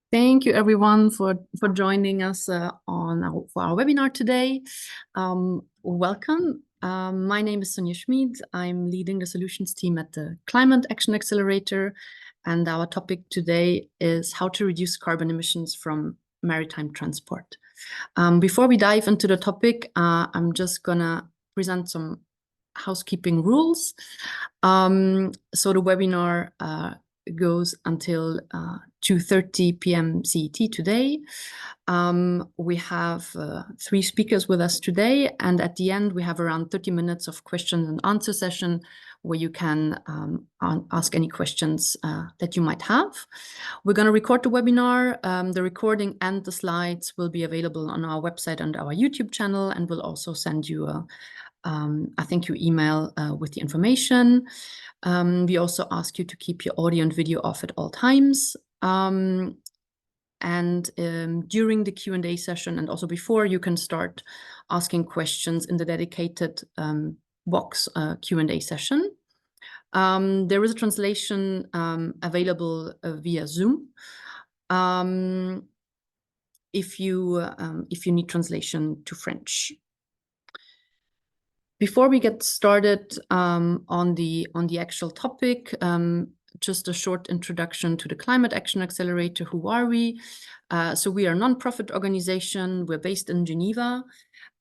Thank you, everyone, for joining us for our webinar today. Welcome. My name is Sonja Schmid. I'm leading the solutions team at the Climate Action Accelerator, and our topic today is how to reduce carbon emissions from maritime transport. Before we dive into the topic, I'm just gonna present some housekeeping rules. So the webinar goes until 2:30 p.m. CET today. We have 3 speakers with us today, and at the end we have around 30 minutes of question and answer session where you can ask any questions that you might have. We're going to record the webinar. The recording and the slides will be available on our website and our YouTube channel, and we'll also send you a thank you email with the information. We also ask you to keep your audio and video off at all times. During the Q&A session and also before, you can start asking questions in the dedicated box Q&A session. There is a translation available via Zoom. If you need translation to French. Before we get started on the actual topic, just a short introduction to the Climate Action Accelerator. Who are we? So we are a non-profit organization. We're based in Geneva.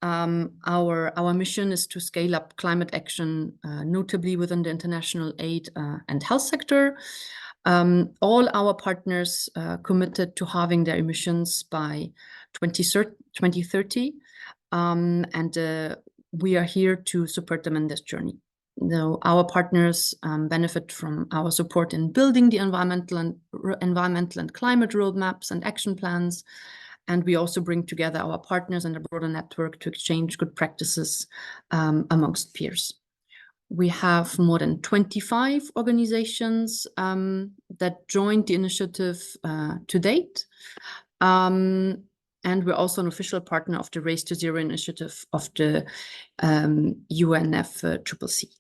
Our mission is to scale up climate action, notably within the international aid and health sector. All our partners committed to halving their emissions by 2030, and we are here to support them in this journey. Now, our partners benefit from our support in building the environmental and climate roadmaps and action plans, and we also bring together our partners and a broader network to exchange good practices amongst peers. We have more than 25 organizations that joined the initiative to date. And we're also an official partner of the Race to Zero initiative of the UNFCCC.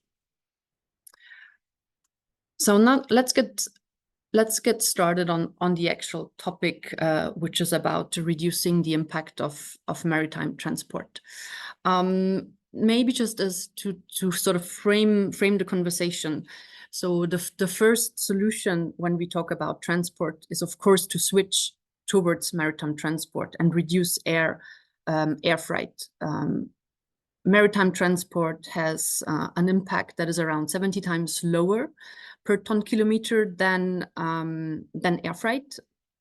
So now let's get started on the actual topic, which is about reducing the impact of maritime transport. Maybe just as to sort of frame the conversation. So the first solution when we talk about transport is, of course, to switch towards maritime transport and reduce air freight. Maritime transport has an impact that is around 70 times lower per ton kilometer than air freight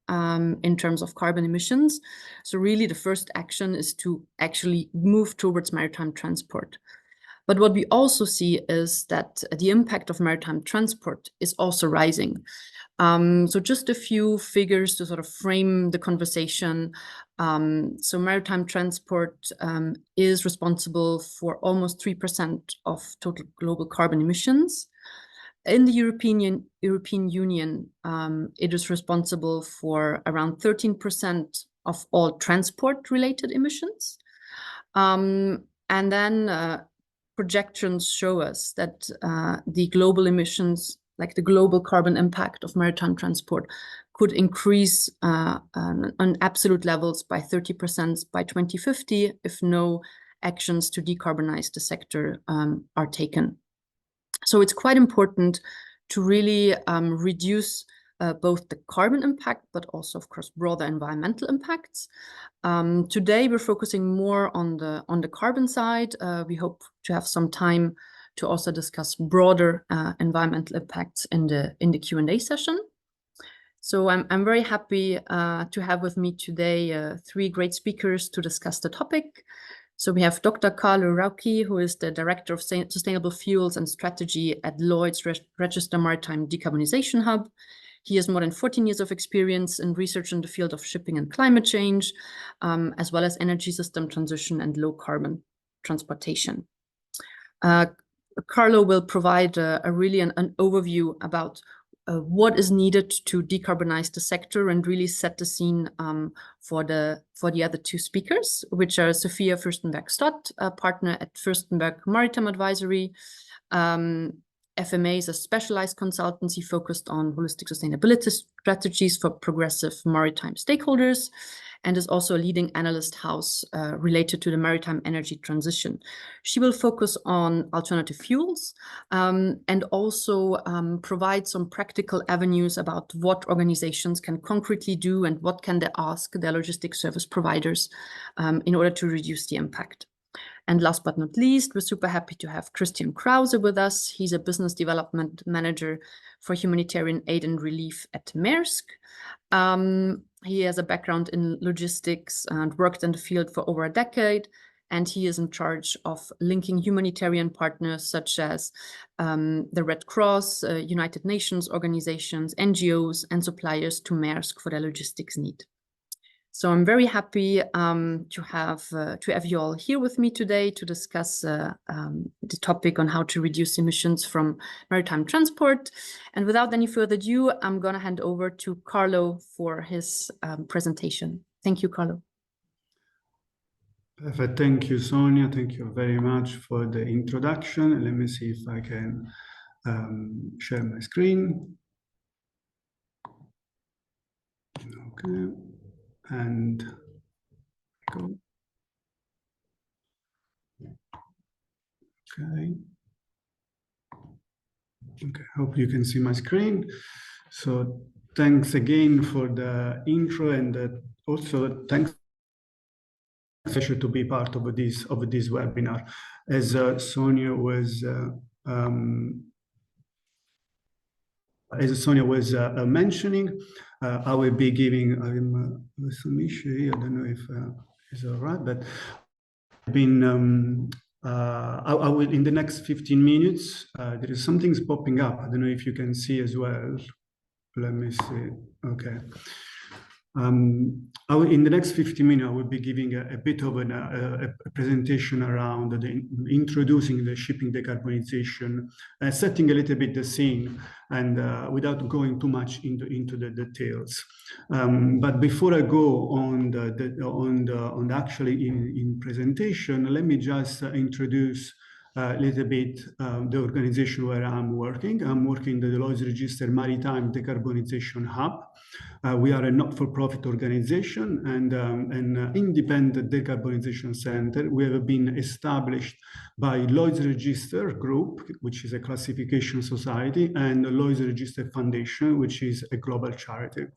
in terms of carbon emissions. So really the first action is to actually move towards maritime transport. But what we also see is that the impact of maritime transport is also rising. So just a few figures to sort of frame the conversation. So maritime transport is responsible for almost 3% of total global carbon emissions. In the European Union, it is responsible for around 13% of all transport-related emissions. And then projections show us that the global emissions, like the global carbon impact of maritime transport, could increase on absolute levels by 30% by 2050 if no actions to decarbonize the sector are taken. So it's quite important to really reduce both the carbon impact, but also, of course, broader environmental impacts. Today, we're focusing more on the carbon side. We hope to have some time to also discuss broader environmental impacts in the Q&A session. So I'm very happy to have with me today 3 great speakers to discuss the topic. So we have Dr. Carlo Raucci, who is the Director of Sustainable Fuels and Strategy at Lloyd Register Maritime Decarbonisation Hub. He has more than 14 years of experience in research in the field of shipping and climate change, as well as energy system transition and low carbon transportation. Carlo will provide really an overview about what is needed to decarbonize the sector and really set the scene for the other 2 speakers, which are Sophia Fürstenberg-Stott, a partner at Fürstenberg Maritime Advisory, FMA is a specialized consultancy focused on holistic sustainability strategies for progressive maritime stakeholders, and is also a leading analyst house related to the maritime energy transition. She will focus on alternative fuels and also provide some practical avenues about what organizations can concretely do and what can they ask their logistics service providers in order to reduce the impact. And last but not least, we're super happy to have Christian Krause with us. He's a business development manager for humanitarian aid and relief at Maersk. He has a background in logistics and worked in the field for over a decade. And he is in charge of linking humanitarian partners such as the Red Cross, United Nations organizations, NGOs, and suppliers to Maersk for their logistics need. So I'm very happy to have you all here with me today to discuss the topic on how to reduce emissions from maritime transport. And without any further ado, I'm going to hand over to Carlo for his presentation. Thank you, Carlo. Perfect. Thank you, Sonia. Thank you very much for the introduction. Let me see if I can share my screen. Okay. And go. Okay. Okay, hope you can see my screen. So thanks again for the intro, and also thanks to be part of this webinar. As Sonia was mentioning, I will be giving some issue here. I don't know if it's all right, but I've been I will, in the next 15 minutes, there is something's popping up. I don't know if you can see as well. Let me see. Okay. In the next 15 minutes, I will be giving a bit of a presentation around introducing the shipping decarbonization, setting a little bit the scene, and without going too much into the details. But before I go on actually in presentation, let me just introduce a little bit the organization where I'm working. I'm working in the Lloyd Register Maritime Decarbonization Hub. We are a not-for-profit organization and an independent decarbonization center. We have been established by Lloyd Register Group, which is a classification society, and the Lloyd Register Foundation, which is a global charity.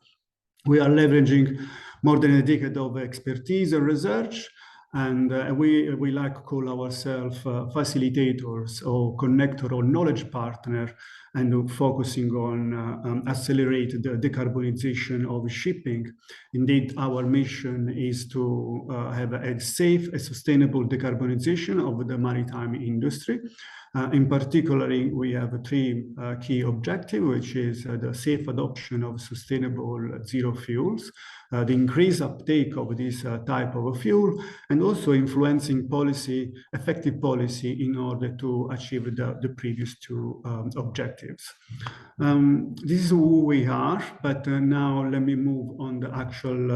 We are leveraging more than a decade of expertise and research, and we like to call ourselves facilitators or connector or knowledge partner, and focusing on accelerate the decarbonization of shipping. Indeed, our mission is to have a safe and sustainable decarbonization of the maritime industry. In particular, we have three key objectives, which is the safe adoption of sustainable zero fuels, the increased uptake of this type of a fuel, and also influencing policy, effective policy in order to achieve the previous two objectives. This is who we are, but now let me move on the actual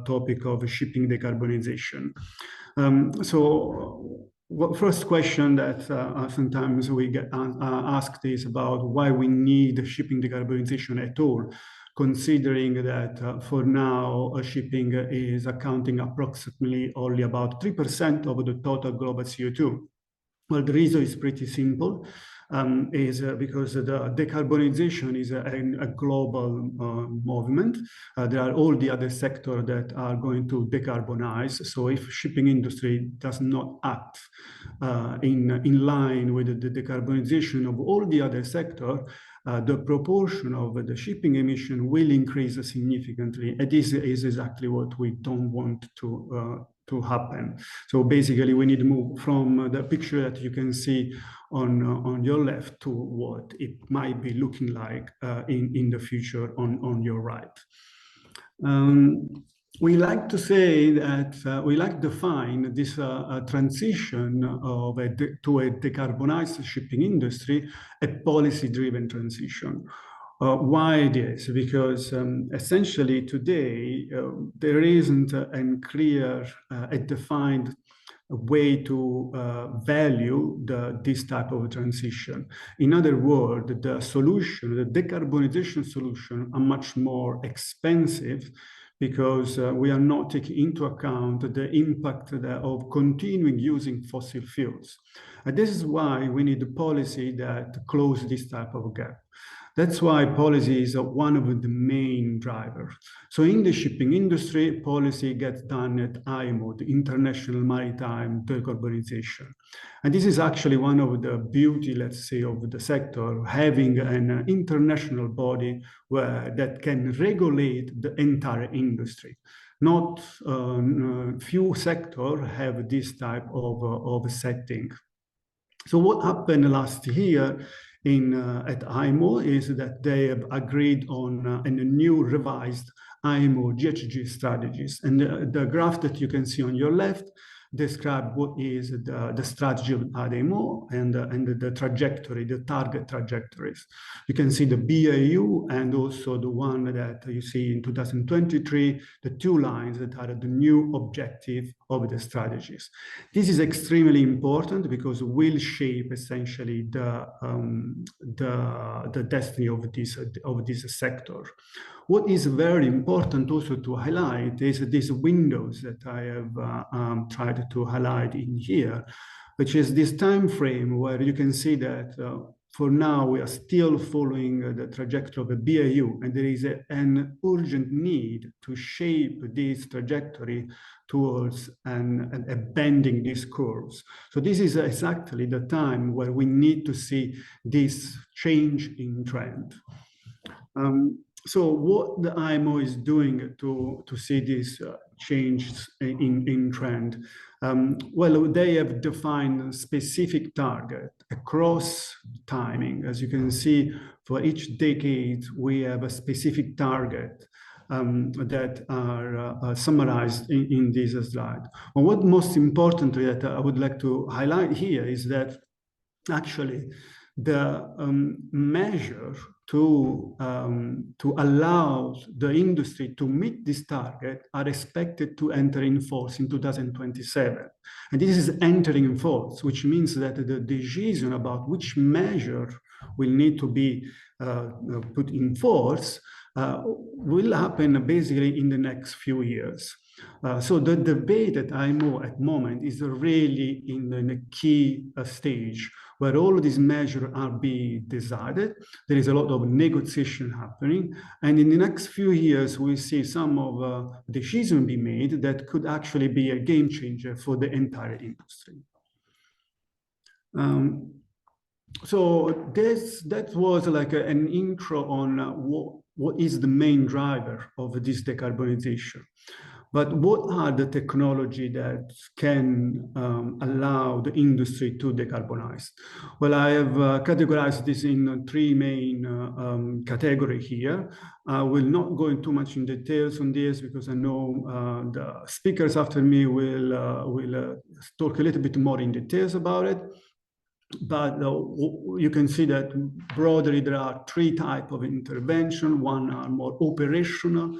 topic of shipping decarbonization. First question that sometimes we get asked is about why we need shipping decarbonization at all, considering that for now shipping is accounting approximately only about 3% of the total global CO2. Well, the reason is pretty simple. Is because the decarbonization is a global movement. There are all the other sectors that are going to decarbonize. So if shipping industry does not act in line with the decarbonization of all the other sectors, the proportion of the shipping emission will increase significantly. And this is exactly what we don't want to happen. So basically, we need to move from the picture that you can see on your left to what it might be looking like in the future on your right. We like to say that we like to define this transition to a decarbonized shipping industry a policy-driven transition. Why this? Because essentially today there isn't a clear, a defined way to value this type of transition. In other words, the solution, the decarbonization solution, are much more expensive because we are not taking into account the impact of continuing using fossil fuels. And this is why we need a policy that closes this type of gap. That's why policy is one of the main drivers. So in the shipping industry, policy gets done at IMO, the International Maritime Decarbonization. And this is actually one of the beauty, let's say, of the sector, having an international body that can regulate the entire industry. Not few sectors have this type of setting. So what happened last year at IMO is that they have agreed on a new revised IMO GHG strategies. And the graph that you can see on your left describe what is the strategy of IMO and the trajectory, the target trajectories. You can see the BAU and also the one that you see in 2023, the two lines that are the new objective of the strategies. This is extremely important because it will shape essentially the destiny of this sector. What is very important also to highlight is these windows that I have tried to highlight in here, which is this time frame where you can see that for now we are still following the trajectory of a BAU, and there is an urgent need to shape this trajectory towards bending these curves. So this is exactly the time where we need to see this change in trend. So what the IMO is doing to see this change in trend? Well, they have defined specific target across timing. As you can see, for each decade, we have a specific target that are summarized in this slide. And what most importantly that I would like to highlight here is that actually the measure to allow the industry to meet this target are expected to enter in force in 2027. And this is entering in force, which means that the decision about which measure will need to be put in force will happen basically in the next few years. So the debate at IMO at the moment is really in a key stage where all of these measures are being decided. There is a lot of negotiation happening. And in the next few years, we see some of decisions being made that could actually be a game changer for the entire industry. So that was like an intro on what is the main driver of this decarbonization. But what are the technology that can allow the industry to decarbonize? Well, I have categorized this in three main categories here. I will not go into much in details on this because I know the speakers after me will talk a little bit more in details about it. But you can see that broadly there are three types of intervention. One are more operational,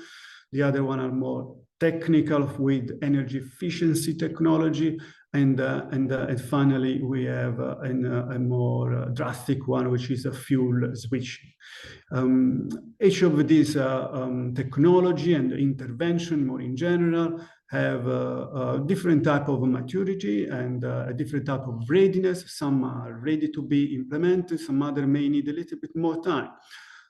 the other one are more technical with energy efficiency technology, and finally we have a more drastic one, which is a fuel switching. Each of these technology and intervention more in general have a different type of maturity and a different type of readiness. Some are ready to be implemented, some other may need a little bit more time.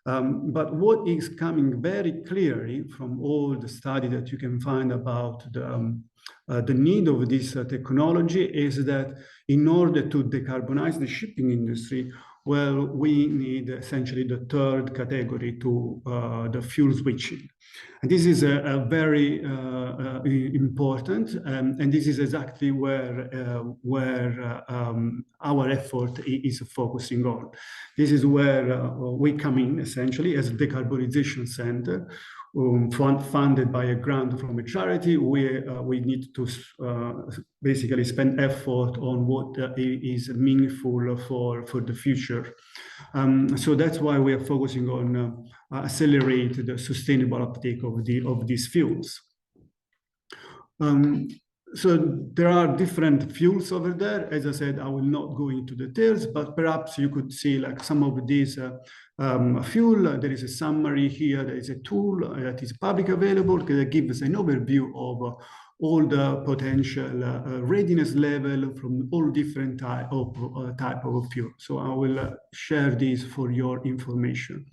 But what is coming very clearly from all the study that you can find about the need of this technology is that in order to decarbonize the shipping industry, well, we need essentially the third category to the fuel switching. And this is a very important, and this is exactly where our effort is focusing on. This is where we come in essentially as a decarbonization center, funded by a grant from a charity. We need to basically spend effort on what is meaningful for the future. So that's why we are focusing on accelerate the sustainable uptake of these fuels. So there are different fuels over there. As I said, I will not go into details, but perhaps you could see like some of these fuel. There is a summary here. There is a tool that is public available that gives an overview of all the potential readiness level from all different type of fuel. So I will share these for your information.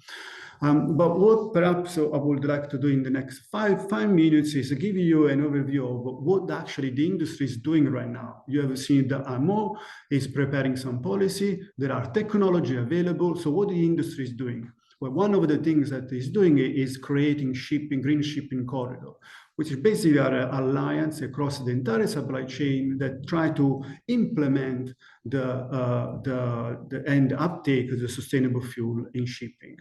But what perhaps I would like to do in the next five minutes is give you an overview of what actually the industry is doing right now. You have seen the IMO is preparing some policy. There are technology available. So what the industry is doing? Well, one of the things that is doing is creating green shipping corridor, which is basically an alliance across the entire supply chain that try to implement the end uptake of the sustainable fuel in shipping.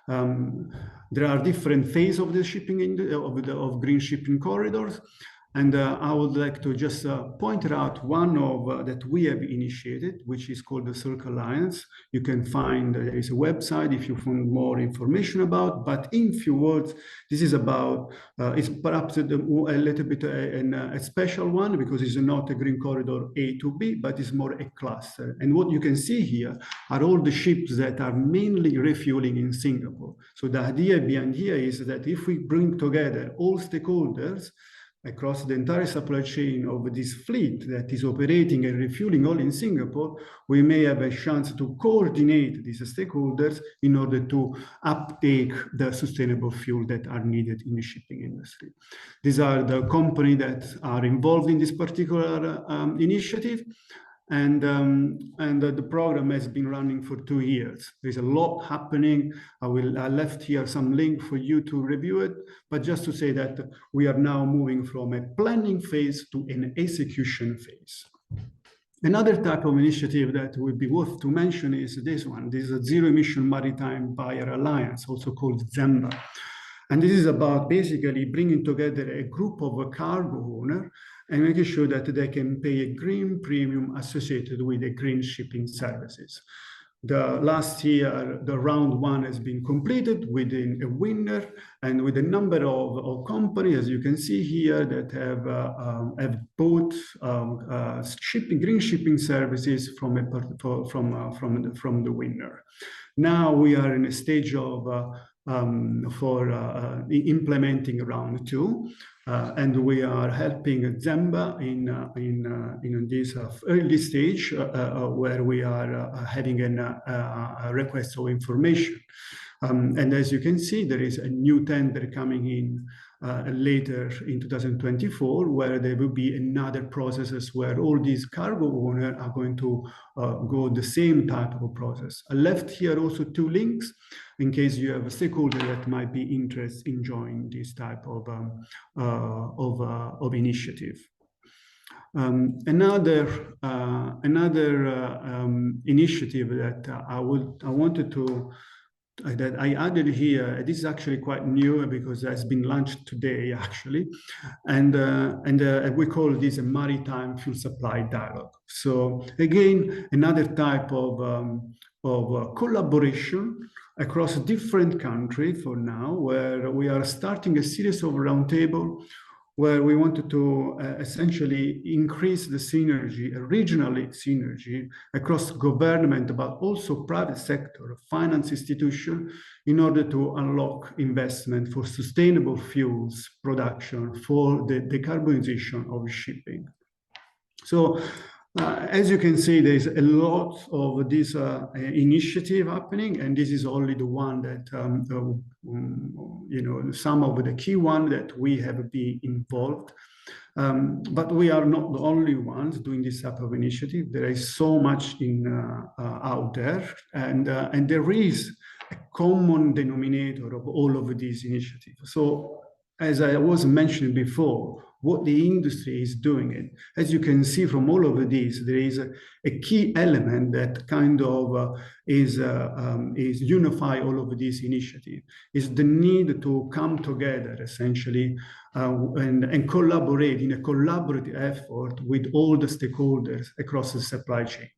There are different phases of the shipping of green shipping corridors. And I would like to just point out one of that we have initiated, which is called the Circle Alliance. You can find there is a website if you want more information about. But in few words, this is about it's perhaps a little bit a special one because it's not a green corridor A to B, but it's more a cluster. And what you can see here are all the ships that are mainly refueling in Singapore. So the idea behind here is that if we bring together all stakeholders across the entire supply chain of this fleet that is operating and refueling all in Singapore, we may have a chance to coordinate these stakeholders in order to uptake the sustainable fuel that are needed in the shipping industry. These are the companies that are involved in this particular initiative. And the program has been running for 2 years. There's a lot happening. I left here some link for you to review it, but just to say that we are now moving from a planning phase to an execution phase. Another type of initiative that would be worth to mention is this one. This is a Zero Emission Maritime Buyer Alliance, also called ZEMBA. And this is about basically bringing together a group of cargo owners and making sure that they can pay a green premium associated with the green shipping services. The last year, the round one has been completed within a winner and with a number of companies, as you can see here, that have bought green shipping services from the winner. Now we are in a stage of implementing round two, and we are helping ZEMBA in this early stage where we are having a request of information. And as you can see, there is a new tender coming in later in 2024, where there will be another processes where all these cargo owners are going to go the same type of process. I left here also 2 links in case you have a stakeholder that might be interested in joining this type of initiative. Another initiative that that I added here, this is actually quite new because it has been launched today actually, and we call this a Maritime Fuel Supply Dialogue. So again, another type of collaboration across different countries for now, where we are starting a series of roundtable where we wanted to essentially increase the synergy, regionally synergy across government, but also private sector, finance institution, in order to unlock investment for sustainable fuels production for the decarbonization of shipping. So as you can see, there's a lot of this initiative happening, and this is only the one that, some of the key one that we have been involved. But we are not the only ones doing this type of initiative. There is so much out there, and there is a common denominator of all of these initiatives. So as I was mentioning before, what the industry is doing it. As you can see from all of these, there is a key element that kind of is unify all of these initiatives, is the need to come together essentially and collaborate in a collaborative effort with all the stakeholders across the supply chain.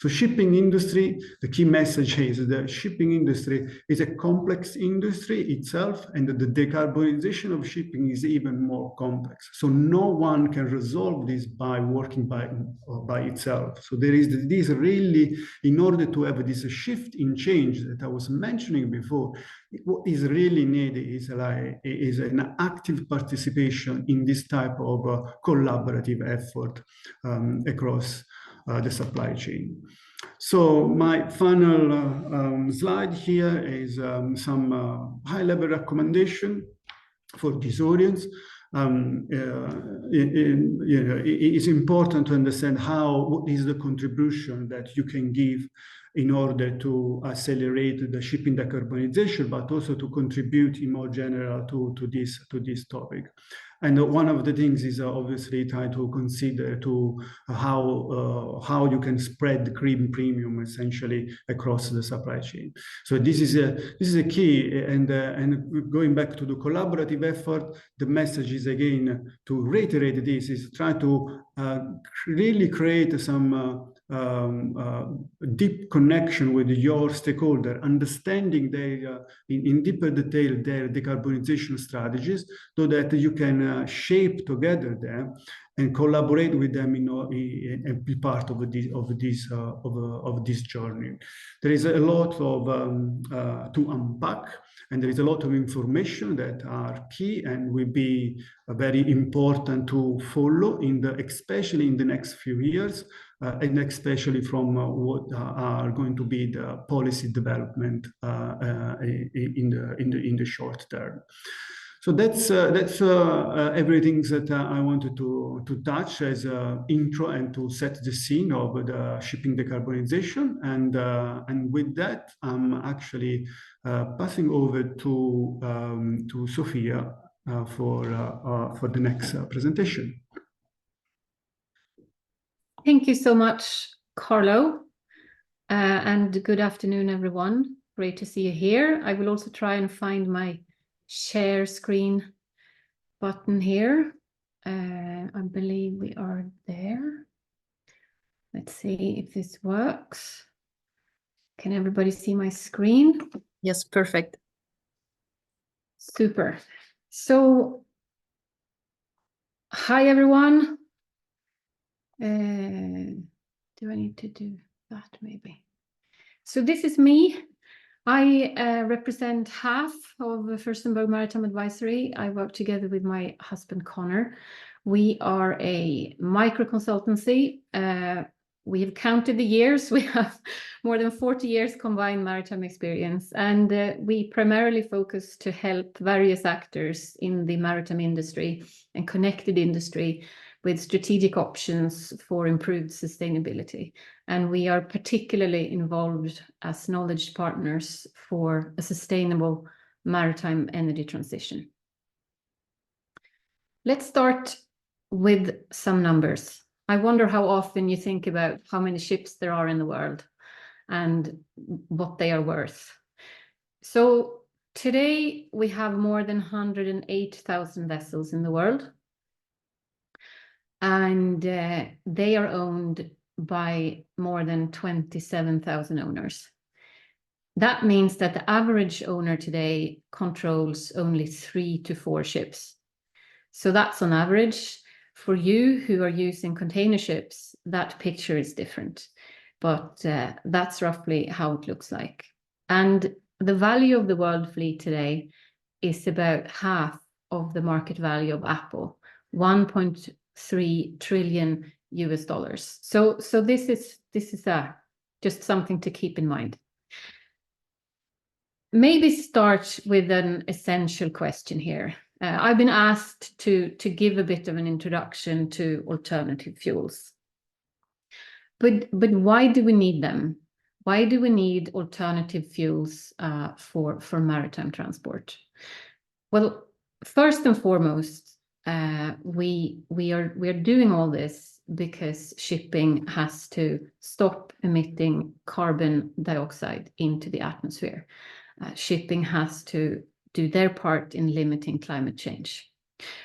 So shipping industry, the key message is the shipping industry is a complex industry itself, and the decarbonization of shipping is even more complex. So no one can resolve this by working by itself. So there is this really, in order to have this shift in change that I was mentioning before, what is really needed is an active participation in this type of collaborative effort across the supply chain. So my final slide here is some high-level recommendation for this audience. It's important to understand what is the contribution that you can give in order to accelerate the shipping decarbonization, but also to contribute in more general to this topic. And one of the things is obviously try to consider how you can spread the green premium essentially across the supply chain. So this is a key. And going back to the collaborative effort, the message is again to reiterate this: is try to really create some deep connection with your stakeholder, understanding their in deeper detail their decarbonization strategies, so that you can shape together them and collaborate with them and be part of this journey. There is a lot of to unpack, and there is a lot of information that are key and will be very important to follow especially in the next few years, and especially from what are going to be the policy development in the short term. So that's everything that I wanted to touch as an intro and to set the scene of the shipping decarbonization. And with that, I'm actually passing over to Sophia for the next presentation. Thank you so much, Carlo, and good afternoon, everyone. Great to see you here. I will also try and find my share screen button here. I believe we are there. Let's see if this works. Can everybody see my screen? Yes, perfect. Super. So, hi, everyone. Do I need to do that maybe? So this is me. I represent half of Furstenberg Maritime Advisory. I work together with my husband, Connor. We are a micro consultancy. We have counted the years. We have more than 40 years combined maritime experience. And we primarily focus to help various actors in the maritime industry and connected industry with strategic options for improved sustainability. And we are particularly involved as knowledge partners for a sustainable maritime energy transition. Let's start with some numbers. I wonder how often you think about how many ships there are in the world and what they are worth. So today we have more than 108,000 vessels in the world. And they are owned by more than 27,000 owners. That means that the average owner today controls only 3 to 4 ships. So that's on average. For you who are using container ships, that picture is different. But that's roughly how it looks like. And the value of the world fleet today is about half of the market value of Apple, $1.3 trillion. So this is just something to keep in mind. Maybe start with an essential question here. I've been asked to give a bit of an introduction to alternative fuels. But why do we need them? Why do we need alternative fuels for maritime transport? Well, first and foremost, we are doing all this because shipping has to stop emitting carbon dioxide into the atmosphere. Shipping has to do their part in limiting climate change.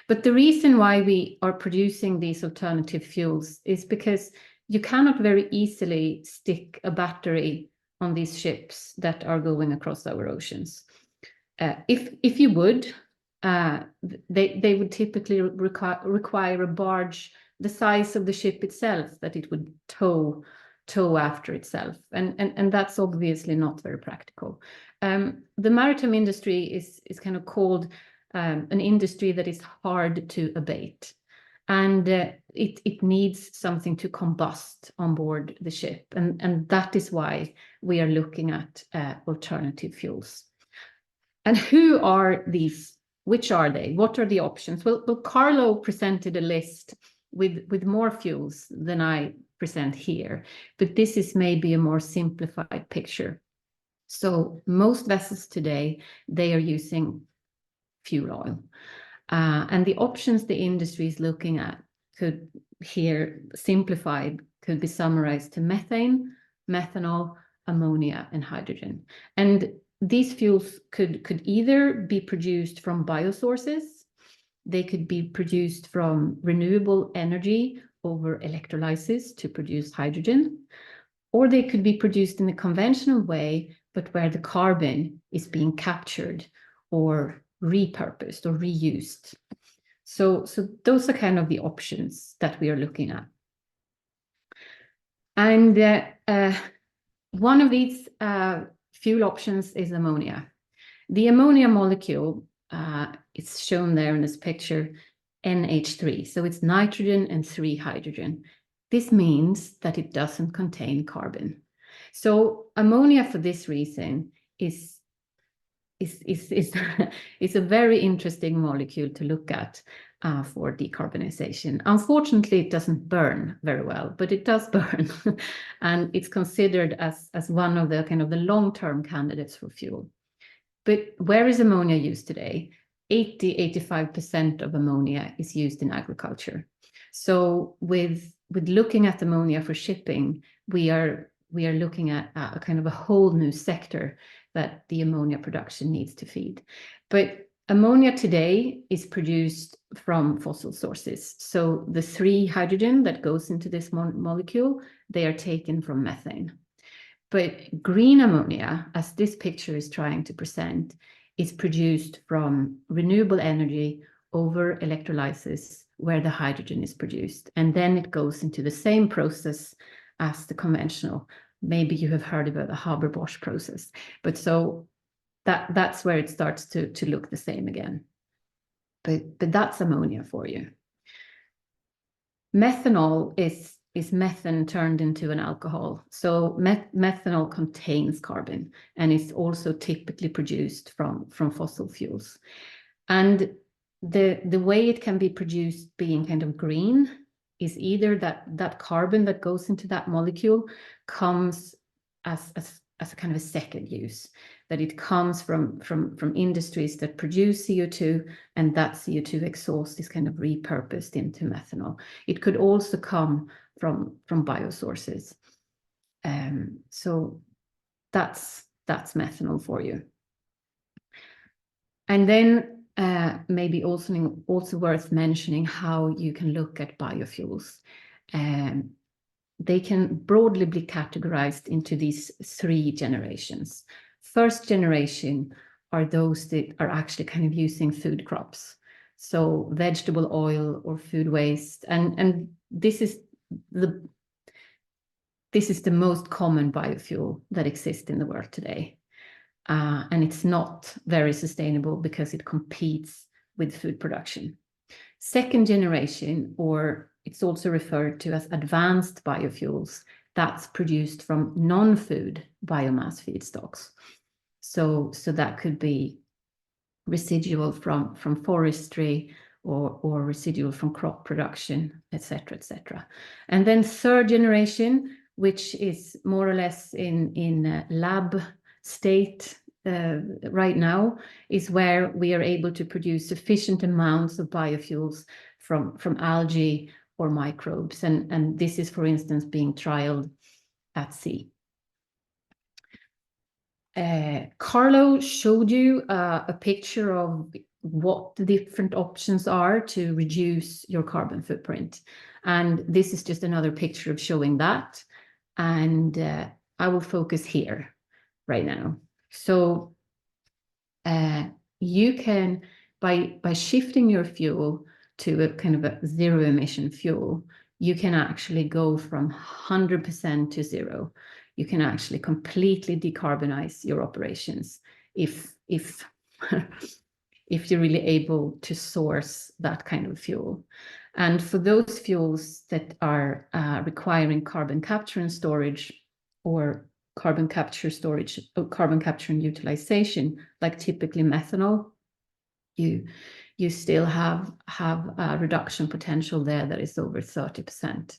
But the reason why we are producing these alternative fuels is because you cannot very easily stick a battery on these ships that are going across our oceans. If you would, they would typically require a barge the size of the ship itself that it would tow after itself, and that's obviously not very practical. The maritime industry is kind of called an industry that is hard to abate, and it needs something to combust on board the ship, and that is why we are looking at alternative fuels. And who are these? Which are they? What are the options? Well, Carlo presented a list with more fuels than I present here, but this is maybe a more simplified picture. So most vessels today, they are using fuel oil. And the options the industry is looking at could, here simplified, could be summarized to methane, methanol, ammonia, and hydrogen. And these fuels could either be produced from biosources, they could be produced from renewable energy over electrolysis to produce hydrogen, or they could be produced in a conventional way, but where the carbon is being captured or repurposed or reused. So those are kind of the options that we are looking at. And one of these fuel options is ammonia. The ammonia molecule, it's shown there in this picture, NH3. So it's nitrogen and 3 hydrogen. This means that it doesn't contain carbon. So ammonia, for this reason, is a very interesting molecule to look at for decarbonization. Unfortunately, it doesn't burn very well, but it does burn, and it's considered as one of the kind of the long-term candidates for fuel. But where is ammonia used today? 85% of ammonia is used in agriculture. So with looking at ammonia for shipping, we are looking at a kind of a whole new sector that the ammonia production needs to feed. But ammonia today is produced from fossil sources. So the 3 hydrogen that goes into this molecule, they are taken from methane. But green ammonia, as this picture is trying to present, is produced from renewable energy over electrolysis, where the hydrogen is produced. And then it goes into the same process as the conventional. Maybe you have heard about the Haber-Bosch process. But so that's where it starts to look the same again. But that's ammonia for you. Methanol is methane turned into an alcohol. So methanol contains carbon, and it's also typically produced from fossil fuels. And the way it can be produced being kind of green is either that carbon that goes into that molecule comes as a kind of a second use, that it comes from industries that produce CO2, and that CO2 exhaust is kind of repurposed into methanol. It could also come from biosources. So that's methanol for you. And then maybe also worth mentioning how you can look at biofuels. They can broadly be categorized into these 3 generations. First generation are those that are actually kind of using food crops. So vegetable oil or food waste. And this is the most common biofuel that exists in the world today. And it's not very sustainable because it competes with food production. Second generation, or it's also referred to as advanced biofuels, that's produced from non-food biomass feedstocks. So that could be residual from forestry or residual from crop production, etc., etc. And then third generation, which is more or less in lab state right now, is where we are able to produce sufficient amounts of biofuels from algae or microbes. And this is, for instance, being trialed at sea. Carlo showed you a picture of what the different options are to reduce your carbon footprint. And this is just another picture of showing that. And I will focus here right now. So you can, by shifting your fuel to a kind of a zero emission fuel, you can actually go from 100% to zero. You can actually completely decarbonize your operations if if you're really able to source that kind of fuel. And for those fuels that are requiring carbon capture and storage, or carbon capture storage, or carbon capture and utilization, like typically methanol, you still have a reduction potential there that is over 30%.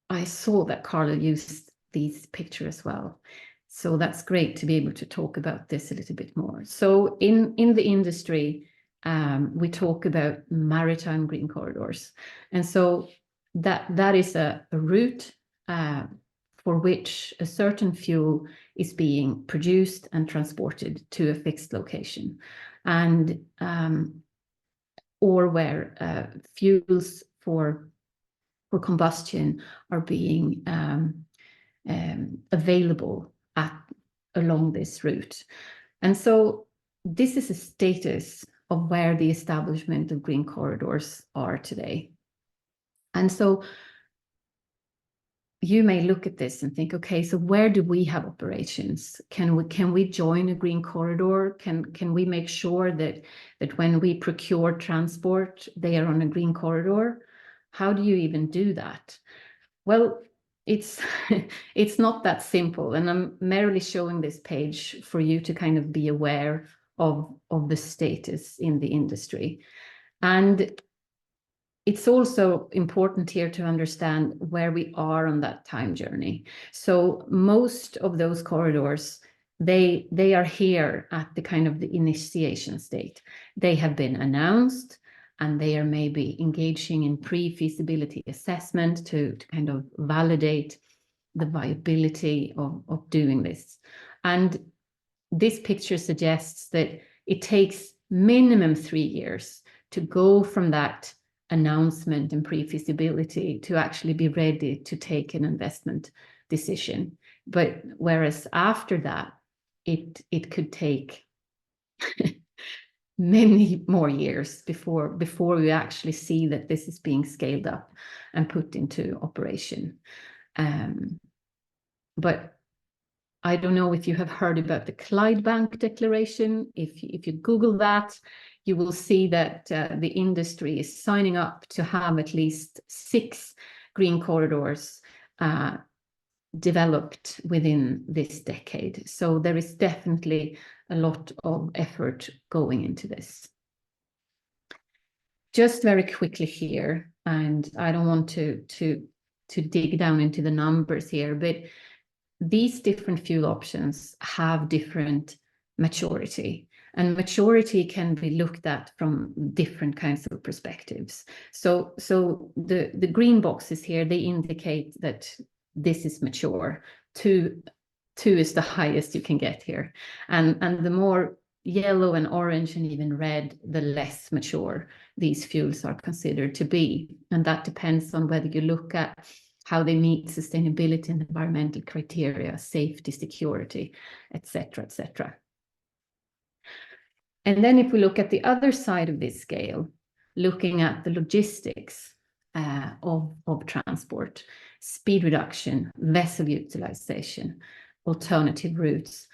I saw that Carlo used these pictures as well. So that's great to be able to talk about this a little bit more. So in the industry, we talk about maritime green corridors. And so that is a route for which a certain fuel is being produced and transported to a fixed location. And or where fuels for combustion are being available along this route. And so this is a status of where the establishment of green corridors are today. And so you may look at this and think, okay, so where do we have operations? Can we join a green corridor? Can we make sure that when we procure transport, they are on a green corridor? How do you even do that? Well, it's it's not that simple, and I'm merely showing this page for you to kind of be aware of the status in the industry. And it's also important here to understand where we are on that time journey. So most of those corridors, they are here at the kind of the initiation state. They have been announced, and they are maybe engaging in pre-feasibility assessment to kind of validate the viability of doing this. And this picture suggests that it takes minimum 3 years to go from that announcement and pre-feasibility to actually be ready to take an investment decision. But whereas after that, it could take many more years before we actually see that this is being scaled up and put into operation. But I don't know if you have heard about the Clydebank Declaration. If you Google that, you will see that the industry is signing up to have at least 6 green corridors developed within this decade. So there is definitely a lot of effort going into this. Just very quickly here, and I don't want to dig down into the numbers here, but these different fuel options have different maturity, and maturity can be looked at from different kinds of perspectives. So the green boxes here, they indicate that this is mature. 2 is the highest you can get here, and the more yellow and orange and even red, the less mature these fuels are considered to be. And that depends on whether you look at how they meet sustainability and environmental criteria, safety, security, etc., etc. And then if we look at the other side of this scale, looking at the logistics of transport, speed reduction, vessel utilization, alternative routes,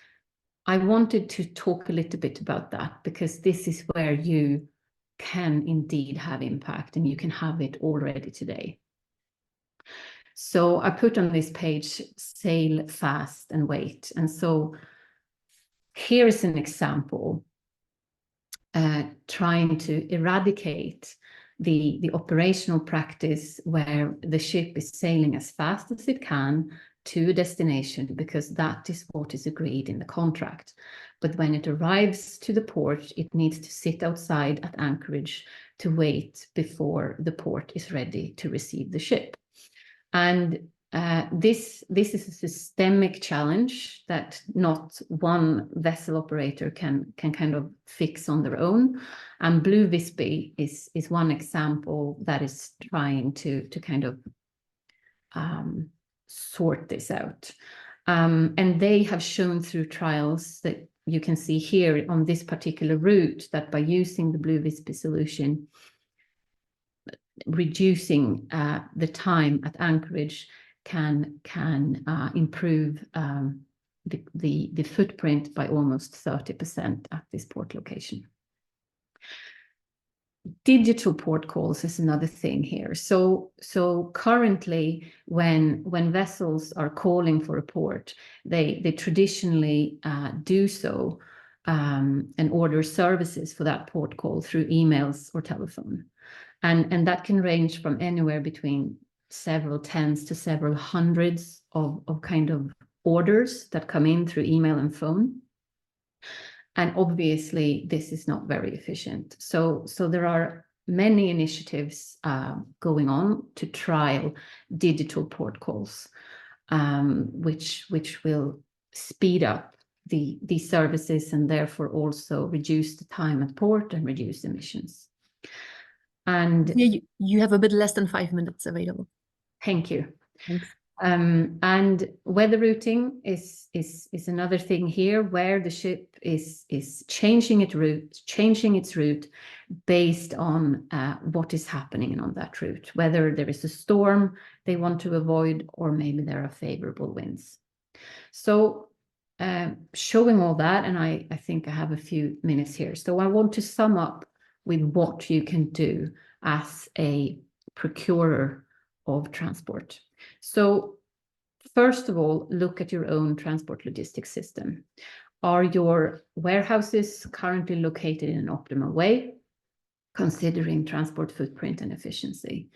I wanted to talk a little bit about that, because this is where you can indeed have impact, and you can have it already today. So I put on this page, sail fast and wait. And so here is an example trying to eradicate the operational practice where the ship is sailing as fast as it can to a destination, because that is what is agreed in the contract. But when it arrives to the port, it needs to sit outside at anchorage to wait before the port is ready to receive the ship. And This is a systemic challenge that not one vessel operator can kind of fix on their own. And Blue Visby is one example that is trying to kind of sort this out. And they have shown through trials that you can see here on this particular route that by using the Blue Visby solution, reducing the time at anchorage can improve the footprint by almost 30% at this port location. Digital port calls is another thing here. So currently, when vessels are calling for a port, they traditionally do so and order services for that port call through emails or telephone, and that can range from anywhere between several tens to several hundreds of kind of orders that come in through email and phone. And obviously, this is not very efficient. So there are many initiatives going on to trial digital port calls, which will speed up the services and therefore also reduce the time at port and reduce emissions. And yeah, you have a bit less than 5 minutes available. Thank you. Thanks. And weather routing is another thing here, where the ship is changing its route based on what is happening on that route, whether there is a storm they want to avoid or maybe there are favorable winds. So showing all that, and I think I have a few minutes here. So I want to sum up with what you can do as a procurer of transport. So first of all, look at your own transport logistics system. Are your warehouses currently located in an optimal way, considering transport footprint and efficiency?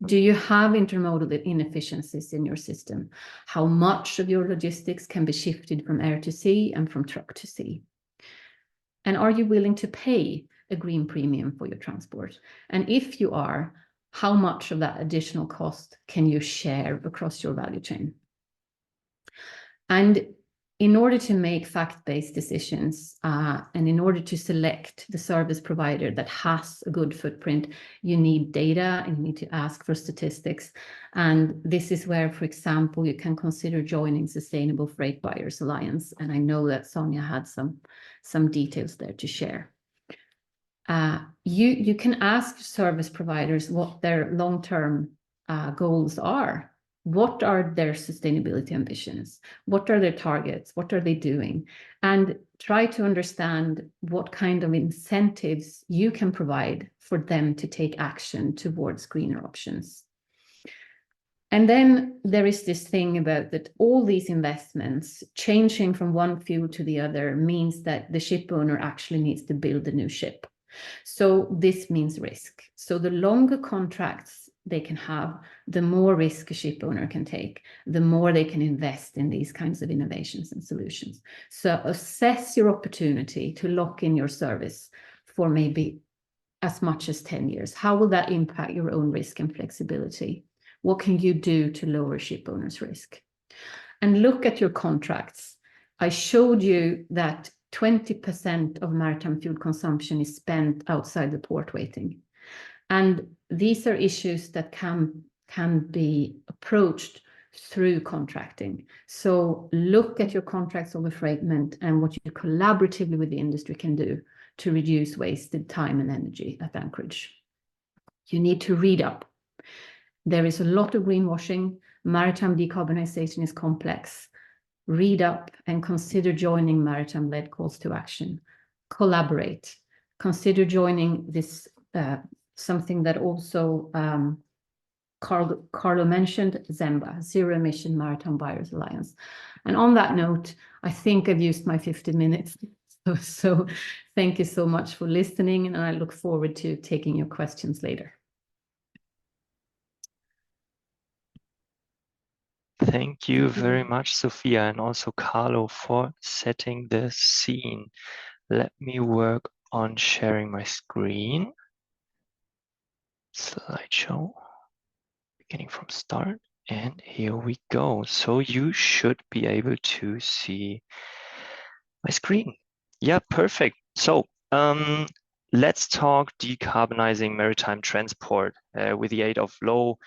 Do you have intermodal inefficiencies in your system? How much of your logistics can be shifted from air to sea and from truck to sea? And are you willing to pay a green premium for your transport? And if you are, how much of that additional cost can you share across your value chain? And in order to make fact-based decisions and in order to select the service provider that has a good footprint, you need data and you need to ask for statistics. And this is where, for example, you can consider joining Sustainable Freight Buyers Alliance. And I know that Sonia had some details there to share. You can ask service providers what their long-term goals are. What are their sustainability ambitions? What are their targets? What are they doing? And try to understand what kind of incentives you can provide for them to take action towards greener options. And then there is this thing about that all these investments changing from one fuel to the other means that the ship owner actually needs to build a new ship. So this means risk. So the longer contracts they can have, the more risk a ship owner can take, the more they can invest in these kinds of innovations and solutions. So assess your opportunity to lock in your service for maybe as much as 10 years. How will that impact your own risk and flexibility? What can you do to lower ship owners' risk? And look at your contracts. I showed you that 20% of maritime fuel consumption is spent outside the port waiting. And these are issues that can be approached through contracting. So look at your contracts of affreightment and what you collaboratively with the industry can do to reduce wasted time and energy at anchorage. You need to read up. There is a lot of greenwashing. Maritime decarbonization is complex. Read up and consider joining maritime-led calls to action. Collaborate. Consider joining this, something that also Carlo mentioned, ZEMBA, Zero Emission Maritime Buyers Alliance. And on that note, I think I've used my 50 minutes. So thank you so much for listening, and I look forward to taking your questions later. Thank you very much, Sophia, and also Carlo for setting the scene. Let me work on sharing my screen. Slideshow, beginning from start. And here we go. So you should be able to see my screen. Yeah, perfect. So let's talk decarbonizing maritime transport with the aid of low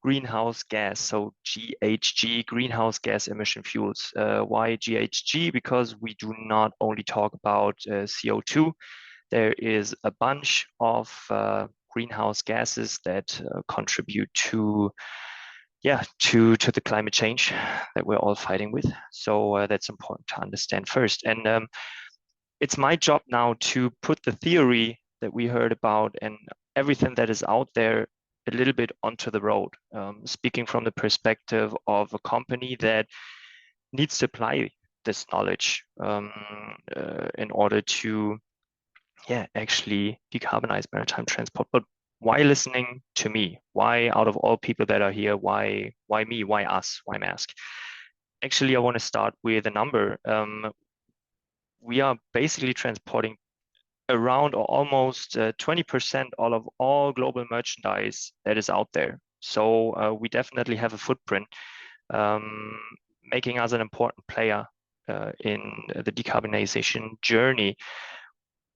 greenhouse gas, so GHG, greenhouse gas emission fuels. Why GHG? Because we do not only talk about CO2. There is a bunch of greenhouse gases that contribute to the climate change that we're all fighting with. So that's important to understand first. And it's my job now to put the theory that we heard about and everything that is out there a little bit onto the road, speaking from the perspective of a company that needs to apply this knowledge in order to actually decarbonize maritime transport. But why listening to me? Why, out of all people that are here, why me? Why us? Why Maersk? Actually, I want to start with a number. We are basically transporting around or almost 20% of all global merchandise that is out there. So we definitely have a footprint, making us an important player in the decarbonization journey.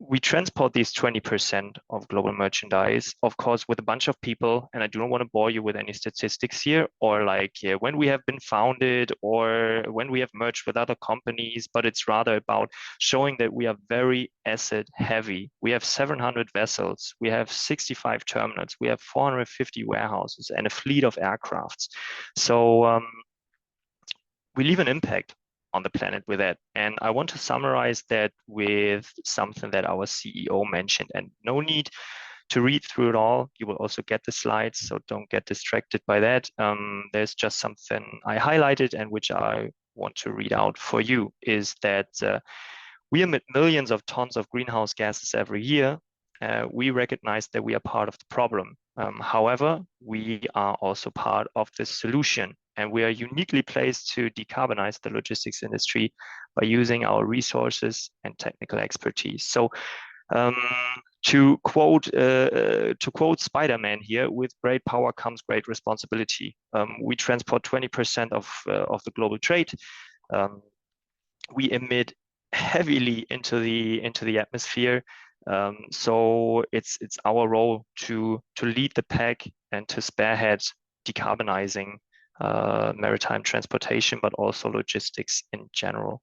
We transport these 20% of global merchandise, of course, with a bunch of people, and I do not want to bore you with any statistics here, or like when we have been founded or when we have merged with other companies, but it's rather about showing that we are very asset heavy. We have 700 vessels, we have 65 terminals, we have 450 warehouses and a fleet of aircrafts. So we leave an impact on the planet with that. And I want to summarize that with something that our CEO mentioned, and no need to read through it all. You will also get the slides, so don't get distracted by that. There's just something I highlighted and which I want to read out for you, is that we emit millions of tons of greenhouse gases every year. We recognize that we are part of the problem. However, we are also part of the solution, and we are uniquely placed to decarbonize the logistics industry by using our resources and technical expertise. So to quote Spider-Man here, with great power comes great responsibility. We transport 20% of the global trade. We emit heavily into the atmosphere. So it's our role to lead the pack and to spearhead decarbonizing maritime transportation, but also logistics in general.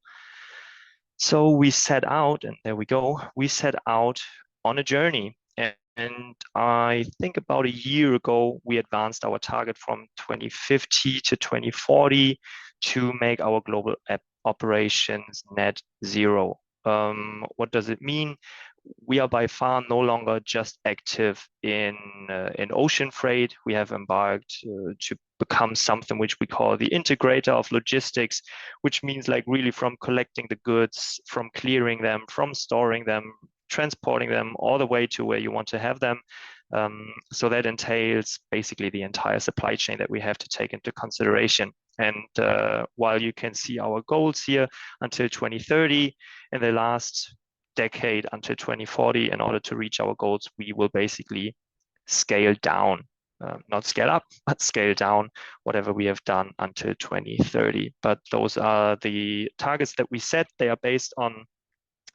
So we set out, and there we go, we set out on a journey. And I think about a year ago, we advanced our target from 2050 to 2040 to make our global operations net zero. What does it mean? We are by far no longer just active in ocean freight. We have embarked to become something which we call the integrator of logistics, which means like really from collecting the goods, from clearing them, from storing them, transporting them all the way to where you want to have them. So that entails basically the entire supply chain that we have to take into consideration. And while you can see our goals here until 2030, in the last decade until 2040, in order to reach our goals, we will basically scale down, not scale up, but scale down whatever we have done until 2030. But those are the targets that we set. They are based on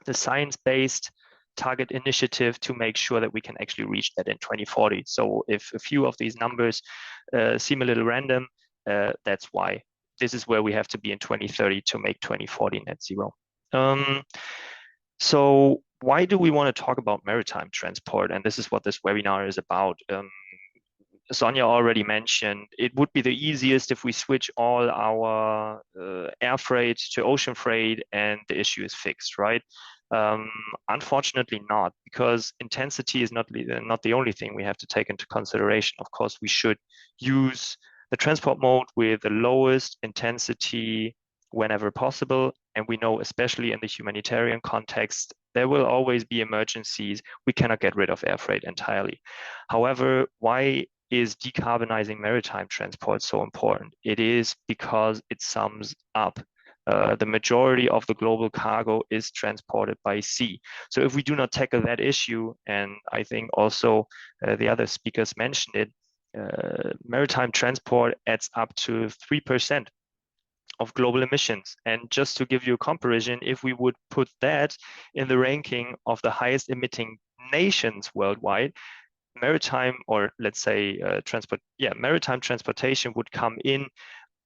the science-based target initiative to make sure that we can actually reach that in 2040. So if a few of these numbers seem a little random, that's why. This is where we have to be in 2030 to make 2040 net zero. So why do we want to talk about maritime transport? And this is what this webinar is about. Sonia already mentioned, it would be the easiest if we switch all our air freight to ocean freight and the issue is fixed, right? Unfortunately not, because intensity is not the only thing we have to take into consideration. Of course, we should use the transport mode with the lowest intensity whenever possible. And we know, especially in the humanitarian context, there will always be emergencies. We cannot get rid of air freight entirely. However, why is decarbonizing maritime transport so important? It is because it sums up the majority of the global cargo is transported by sea. So if we do not tackle that issue, and I think also the other speakers mentioned it, maritime transport adds up to 3% of global emissions. And just to give you a comparison, if we would put that in the ranking of the highest emitting nations worldwide, maritime, or let's say maritime transportation would come in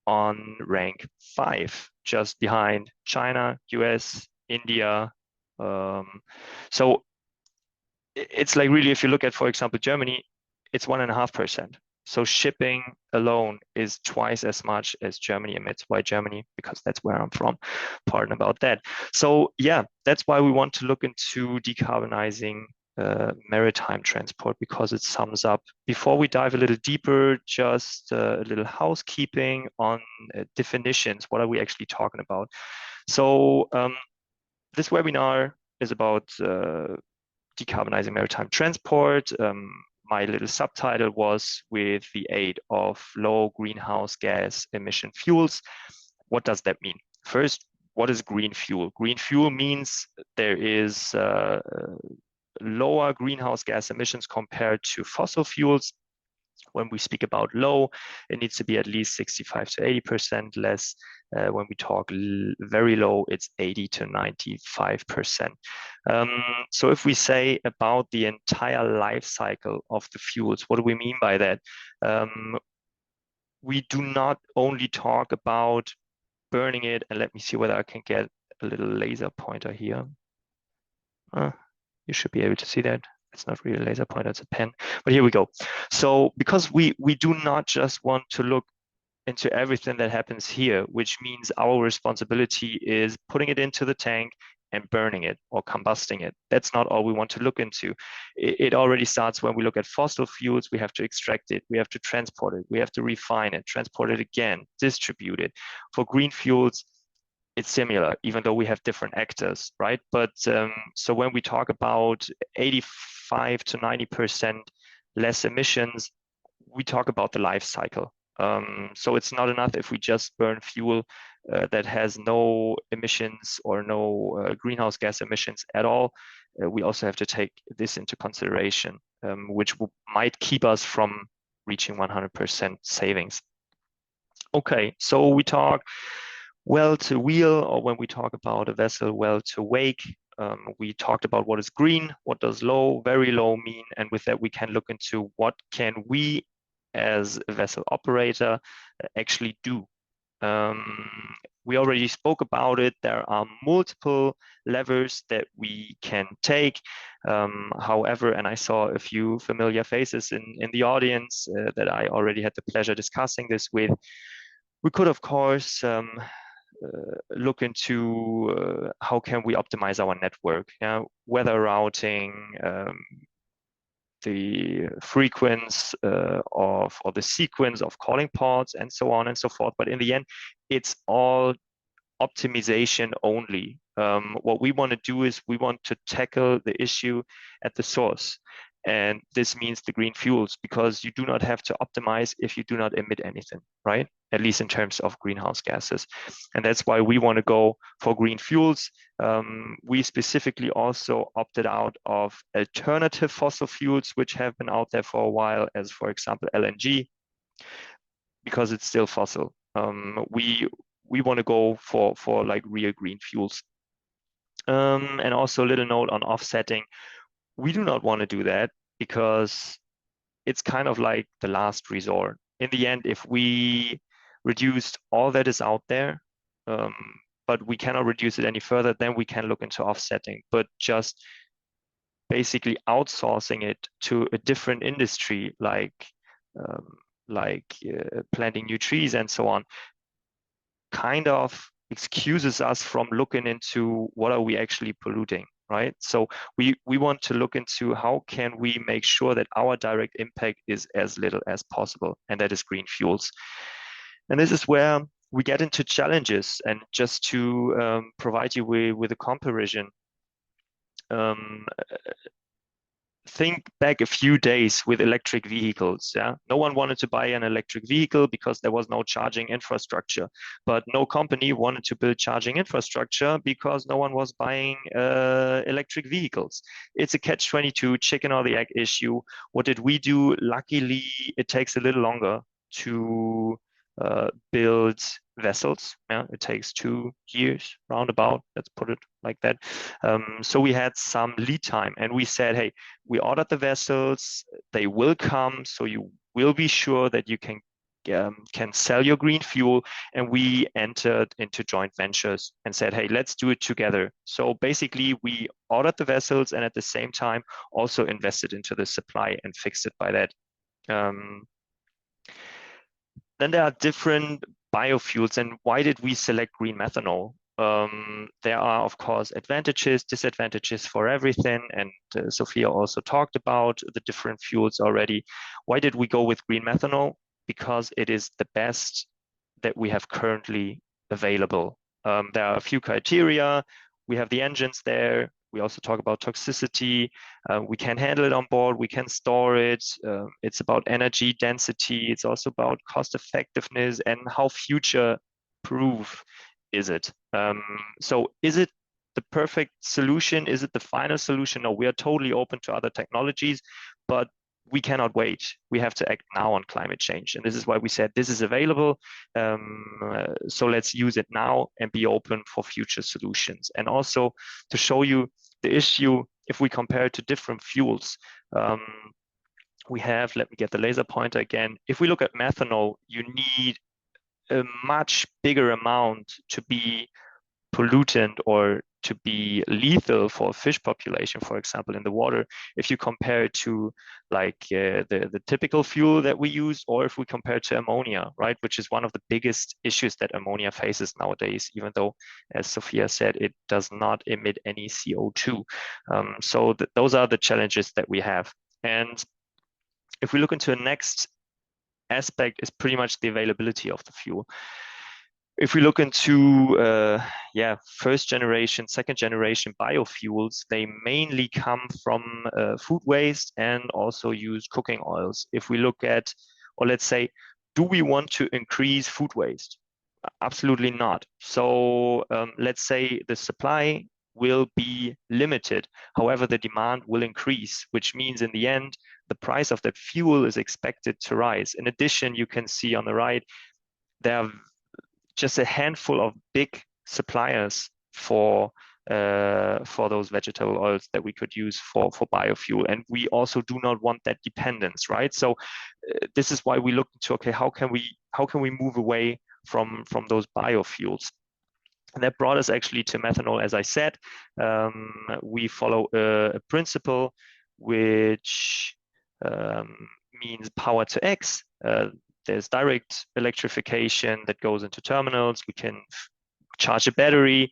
on rank 5, just behind China, US, India. So it's like, really, if you look at, for example, Germany, it's 1.5%. So shipping alone is twice as much as Germany emits. Why Germany? Because that's where I'm from. Pardon about that. So yeah, that's why we want to look into decarbonizing maritime transport, because it sums up. Before we dive a little deeper, just a little housekeeping on definitions. What are we actually talking about? So this webinar is about decarbonizing maritime transport. My little subtitle was with the aid of low greenhouse gas emission fuels. What does that mean? First, what is green fuel? Green fuel means there is lower greenhouse gas emissions compared to fossil fuels. When we speak about low, it needs to be at least 65 to 80% less. When we talk very low, it's 80 to 95%. So if we say about the entire life cycle of the fuels, what do we mean by that? We do not only talk about burning it, and let me see whether I can get a little laser pointer here. You should be able to see that. It's not really a laser pointer, it's a pen, but here we go. So because we do not just want to look into everything that happens here, which means our responsibility is putting it into the tank and burning it or combusting it. That's not all we want to look into. It already starts when we look at fossil fuels. We have to extract it, we have to transport it, we have to refine it, transport it again, distribute it. For green fuels, it's similar, even though we have different actors, right? But so when we talk about 85 to 90% less emissions, we talk about the life cycle. So it's not enough if we just burn fuel that has no emissions or no greenhouse gas emissions at all. We also have to take this into consideration, which might keep us from reaching 100% savings. Okay, so we talk well to wheel, or when we talk about a vessel well to wake, we talked about what is green, what does low, very low mean, and with that we can look into what can we as a vessel operator actually do. We already spoke about it. There are multiple levers that we can take. However, and I saw a few familiar faces in the audience that I already had the pleasure discussing this with. We could, of course, look into how can we optimize our network, weather routing, the frequency or the sequence of calling ports, and so on and so forth. But in the end, it's all optimization only. What we want to do is we want to tackle the issue at the source. And this means the green fuels, because you do not have to optimize if you do not emit anything, right? At least in terms of greenhouse gases. And that's why we want to go for green fuels. We specifically also opted out of alternative fossil fuels, which have been out there for a while, as for example, LNG, because it's still fossil. We want to go for like real green fuels. And also a little note on offsetting. We do not want to do that because it's kind of like the last resort. In the end, if we reduced all that is out there, but we cannot reduce it any further, then we can look into offsetting. But just basically outsourcing it to a different industry, like planting new trees and so on, kind of excuses us from looking into what are we actually polluting, right? So we want to look into how can we make sure that our direct impact is as little as possible, and that is green fuels. And this is where we get into challenges. And just to provide you with a comparison, think back a few days with electric vehicles. Yeah, no one wanted to buy an electric vehicle because there was no charging infrastructure, but no company wanted to build charging infrastructure because no one was buying electric vehicles. It's a catch-22, chicken or the egg issue. What did we do? Luckily, it takes a little longer to build vessels. Yeah, it takes 2 years roundabout. Let's put it like that. So we had some lead time, and we said, hey, we ordered the vessels, they will come, so you will be sure that you can sell your green fuel. And we entered into joint ventures and said, hey, let's do it together. So basically we ordered the vessels and at the same time also invested into the supply and fixed it by that. Then there are different biofuels. And why did we select green methanol? There are, of course, advantages, disadvantages for everything. And Sophia also talked about the different fuels already. Why did we go with green methanol? Because it is the best that we have currently available. There are a few criteria. We have the engines there. We also talk about toxicity. We can handle it on board. We can store it. It's about energy density. It's also about cost effectiveness and how future proof is it. So is it the perfect solution? Is it the final solution? No, we are totally open to other technologies, but we cannot wait. We have to act now on climate change. And this is why we said this is available. So let's use it now and be open for future solutions. And also to show you the issue, if we compare it to different fuels, we have, let me get the laser pointer again. If we look at methanol, you need a much bigger amount to be pollutant or to be lethal for a fish population, for example, in the water, if you compare it to like the typical fuel that we use, or if we compare it to ammonia, right, which is one of the biggest issues that ammonia faces nowadays, even though, as Sophia said, it does not emit any CO2. So those are the challenges that we have. And if we look into the next aspect, is pretty much the availability of the fuel. If we look into first generation, second generation biofuels, they mainly come from food waste and also use cooking oils. If we look at, or let's say, do we want to increase food waste? Absolutely not. So let's say the supply will be limited. However, the demand will increase, which means in the end, the price of that fuel is expected to rise. In addition, you can see on the right, there are just a handful of big suppliers for those vegetable oils that we could use for biofuel. And we also do not want that dependence, right? So this is why we look into, okay, how can we move away from those biofuels? And that brought us actually to methanol. As I said, we follow a principle which means power to X. There's direct electrification that goes into terminals. We can charge a battery.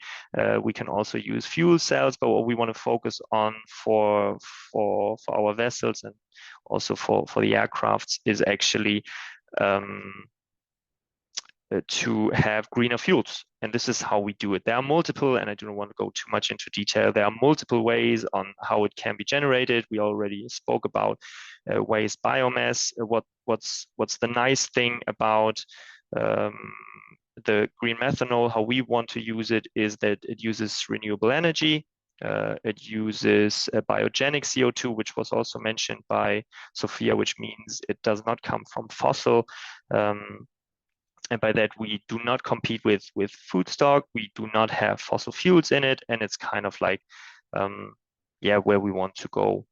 We can also use fuel cells, but what we want to focus on for our vessels and also for the aircrafts is actually to have greener fuels. And this is how we do it. There are multiple, and I don't want to go too much into detail, there are multiple ways on how it can be generated. We already spoke about waste biomass. What's the nice thing about the green methanol, how we want to use it, is that it uses renewable energy. It uses biogenic CO2, which was also mentioned by Sophia, which means it does not come from fossil. And by that, we do not compete with food stock. We do not have fossil fuels in it. And it's kind of like, where we want to go.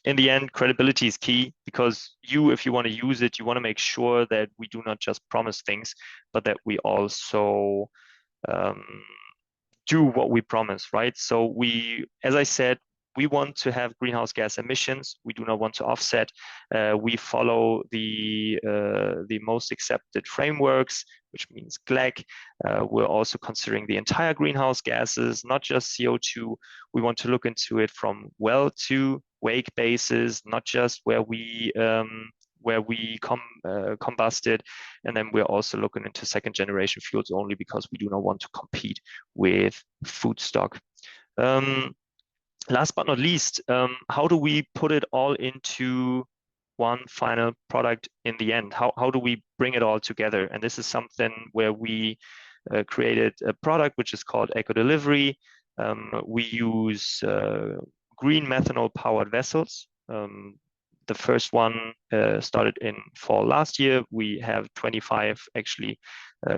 In the end, credibility is key, because if you want to use it, you want to make sure that we do not just promise things, but that we also do what we promise, right? So as I said, we want to have greenhouse gas emissions. We do not want to offset. We follow the most accepted frameworks, which means GLEC. We're also considering the entire greenhouse gases, not just CO2. We want to look into it from well to wake basis, not just where we combust it. And then we're also looking into second generation fuels only because we do not want to compete with food stock. last but not least, how do we put it all into one final product in the end? How do we bring it all together? And this is something where we created a product which is called Eco Delivery. We use green methanol powered vessels. The first one started in fall last year. We have 25 actually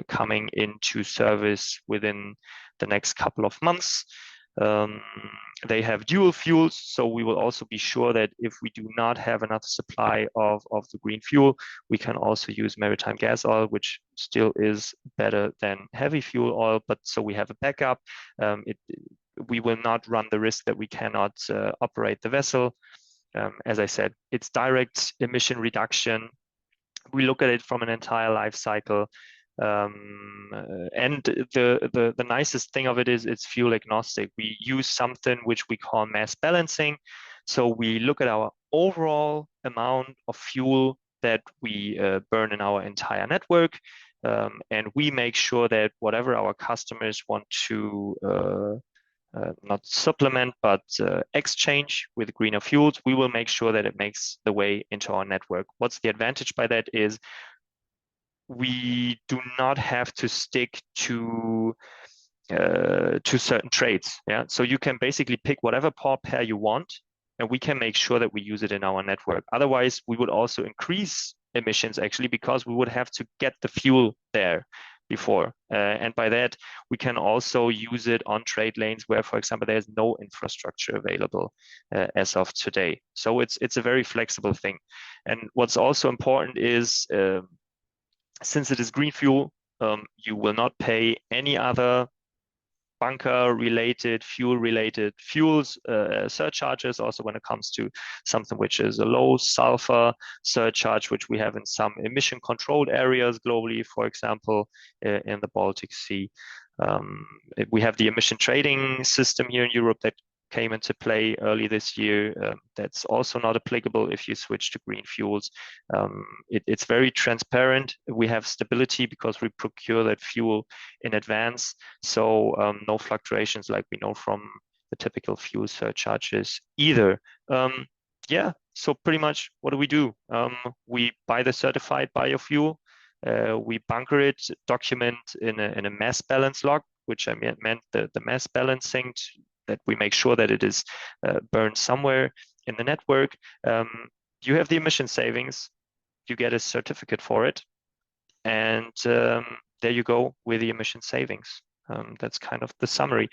coming into service within the next couple of months. They have dual fuels, so we will also be sure that if we do not have enough supply of the green fuel, we can also use maritime gas oil, which still is better than heavy fuel oil, but so we have a backup. We will not run the risk that we cannot operate the vessel. As I said, it's direct emission reduction. We look at it from an entire life cycle. And the nicest thing of it is it's fuel agnostic. We use something which we call mass balancing. So we look at our overall amount of fuel that we burn in our entire network. And we make sure that whatever our customers want to not supplement, but exchange with greener fuels, we will make sure that it makes the way into our network. What's the advantage by that is we do not have to stick to certain trades. Yeah, so you can basically pick whatever pair you want, and we can make sure that we use it in our network. Otherwise, we would also increase emissions actually, because we would have to get the fuel there before. And by that, we can also use it on trade lanes where, for example, there's no infrastructure available as of today. So it's a very flexible thing. And what's also important is, since it is green fuel, you will not pay any other bunker-related, fuel-related fuels surcharges. Also, when it comes to something which is a low sulfur surcharge, which we have in some emission-controlled areas globally, for example, in the Baltic Sea. We have the emission trading system here in Europe that came into play early this year. That's also not applicable if you switch to green fuels. It's very transparent. We have stability because we procure that fuel in advance. So no fluctuations like we know from the typical fuel surcharges either. Yeah, so pretty much what do? We buy the certified biofuel. We bunker it, document in a mass balance log, which I meant the mass balancing, that we make sure that it is burned somewhere in the network. You have the emission savings, you get a certificate for it, and there you go with the emission savings. That's kind of the summary.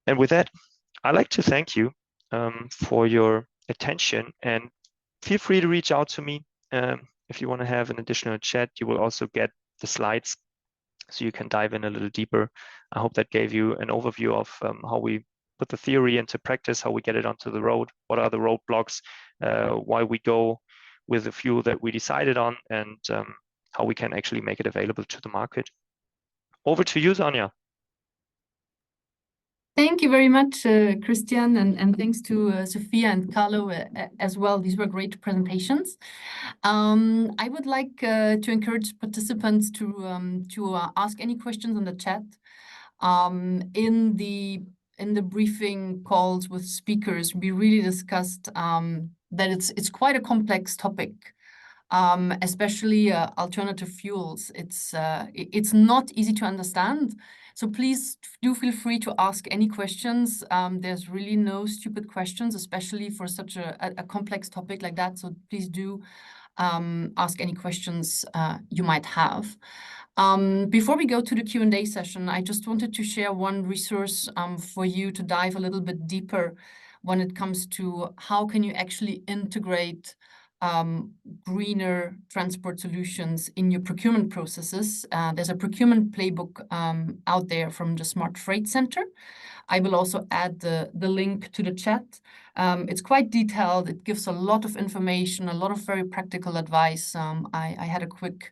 And with that, I'd like to thank you for your attention, and feel free to reach out to me if you want to have an additional chat. You will also get the slides, so you can dive in a little deeper. I hope that gave you an overview of how we put the theory into practice, how we get it onto the road, what are the roadblocks, why we go with the fuel that we decided on, and how we can actually make it available to the market. Over to you, Sonja. Thank you very much, Christian, and thanks to Sophia and Carlo as well. These were great presentations. I would like to encourage participants to ask any questions on the chat. In the briefing calls with speakers, we really discussed that it's quite a complex topic. Especially alternative fuels. It's not easy to understand. So please do feel free to ask any questions. There's really no stupid questions, especially for such a complex topic like that. So please do ask any questions you might have. Before we go to the Q&A session, I just wanted to share one resource for you to dive a little bit deeper when it comes to how can you actually integrate greener transport solutions in your procurement processes. There's a procurement playbook out there from the Smart Freight Center. I will also add the link to the chat. It's quite detailed. It gives a lot of information, a lot of very practical advice. I had a quick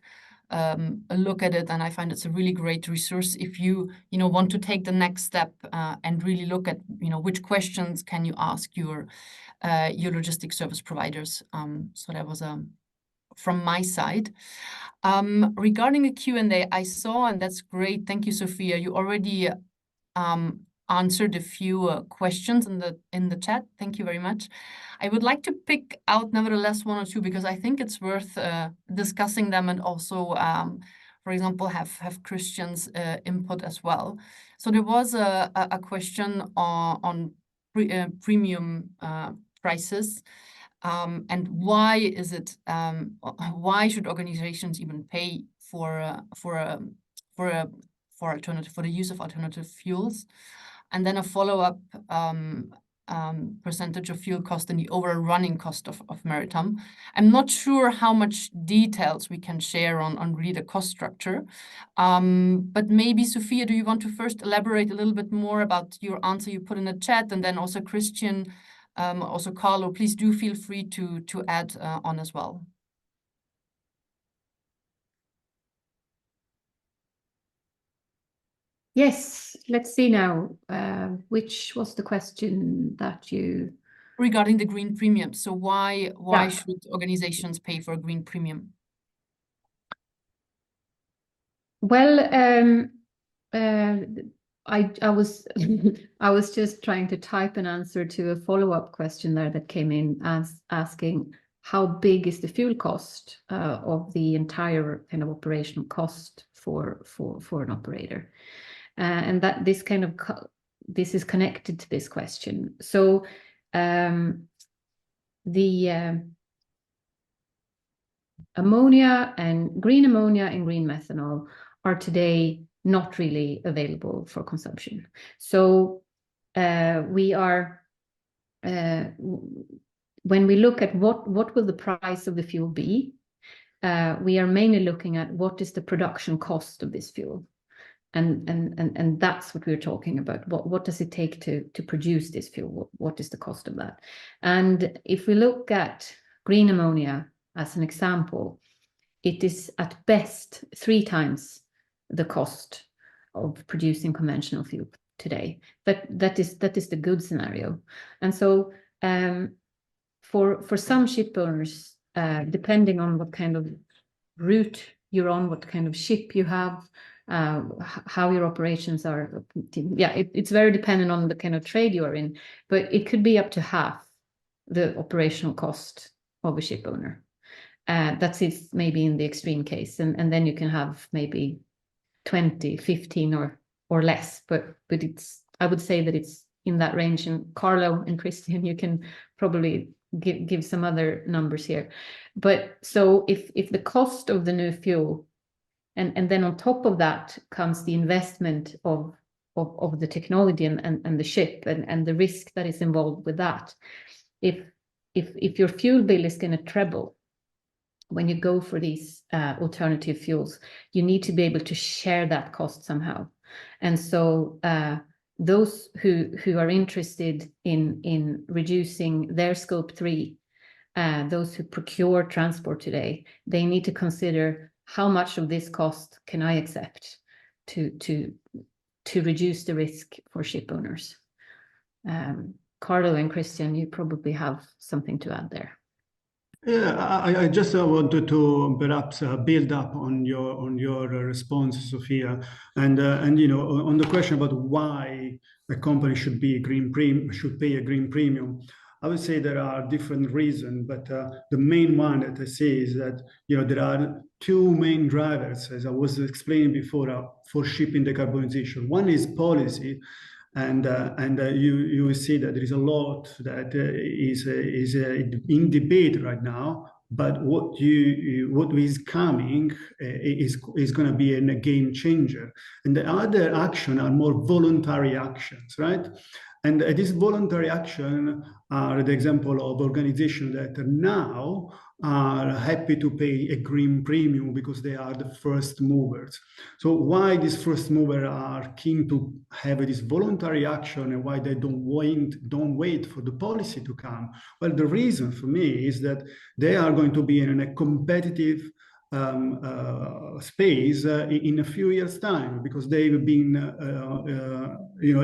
look at it, and I find it's a really great resource if you want to take the next step and really look at which questions can you ask your logistic service providers. So that was from my side. Regarding the Q&A, I saw, and that's great. Thank you, Sophia. You already answered a few questions in the chat. Thank you very much. I would like to pick out nevertheless one or two because I think it's worth discussing them, and also, for example, have Christian's input as well. So there was a question on premium prices. And why is it? Why should organizations even pay for the use of alternative fuels? And then a follow-up percentage of fuel cost and the overall running cost of Maritime. I'm not sure how much details we can share on really the cost structure. But maybe, Sophia, do you want to first elaborate a little bit more about your answer you put in the chat, and then also Christian, also Carlo, please do feel free to add on as well. Yes, let's see now. Which was the question that you... Regarding the green premium. So why should organizations pay for a green premium? Well, I was I was just trying to type an answer to a follow-up question there that came in asking how big is the fuel cost of the entire kind of operational cost for an operator, and that this is connected to this question. So the ammonia and green methanol are today not really available for consumption. So we are, when we look at what will the price of the fuel be, we are mainly looking at what is the production cost of this fuel. And that's what we're talking about. What does it take to produce this fuel? What is the cost of that? And if we look at green ammonia as an example, it is at best 3 times the cost of producing conventional fuel today. But that is the good scenario. And so for some ship owners, depending on what kind of route you're on, what kind of ship you have, how your operations are, it's very dependent on the kind of trade you are in, but it could be up to half the operational cost of a ship owner. That's maybe in the extreme case, and then you can have maybe 20, 15 or less, but I would say that it's in that range. And Carlo and Christian, you can probably give some other numbers here. But so if the cost of the new fuel, and then on top of that comes the investment of the technology and the ship and the risk that is involved with that, if your fuel bill is going to treble when you go for these alternative fuels, you need to be able to share that cost somehow. And so those who are interested in reducing their scope 3, those who procure transport today, they need to consider how much of this cost can I accept to reduce the risk for ship owners. Carlo and Christian, you probably have something to add there. Yeah, I just wanted to perhaps build up on your response, Sophia, and on the question about why a company should pay a green premium. I would say there are different reasons, but the main one that I see is that there are 2 main drivers, as I was explaining before, for shipping decarbonization. One is policy. And you will see that there is a lot that is in debate right now. But what is coming is going to be a game changer. And the other action are more voluntary actions, right? And this voluntary action are the example of organizations that now are happy to pay a green premium because they are the first movers. So why these first movers are keen to have this voluntary action and why they don't wait for the policy to come? Well, the reason for me is that they are going to be in a competitive space in a few years' time, because they've been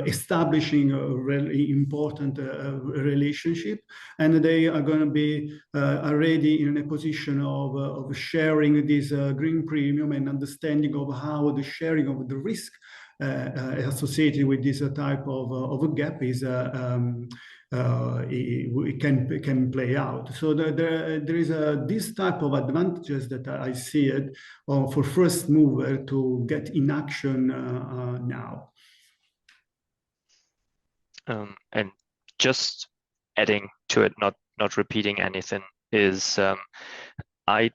establishing a really important relationship, and they are going to be already in a position of sharing this green premium and understanding of how the sharing of the risk associated with this type of a gap is it can play out. So there is this type of advantages that I see it for first mover to get in action now. And just adding to it, not repeating anything, is I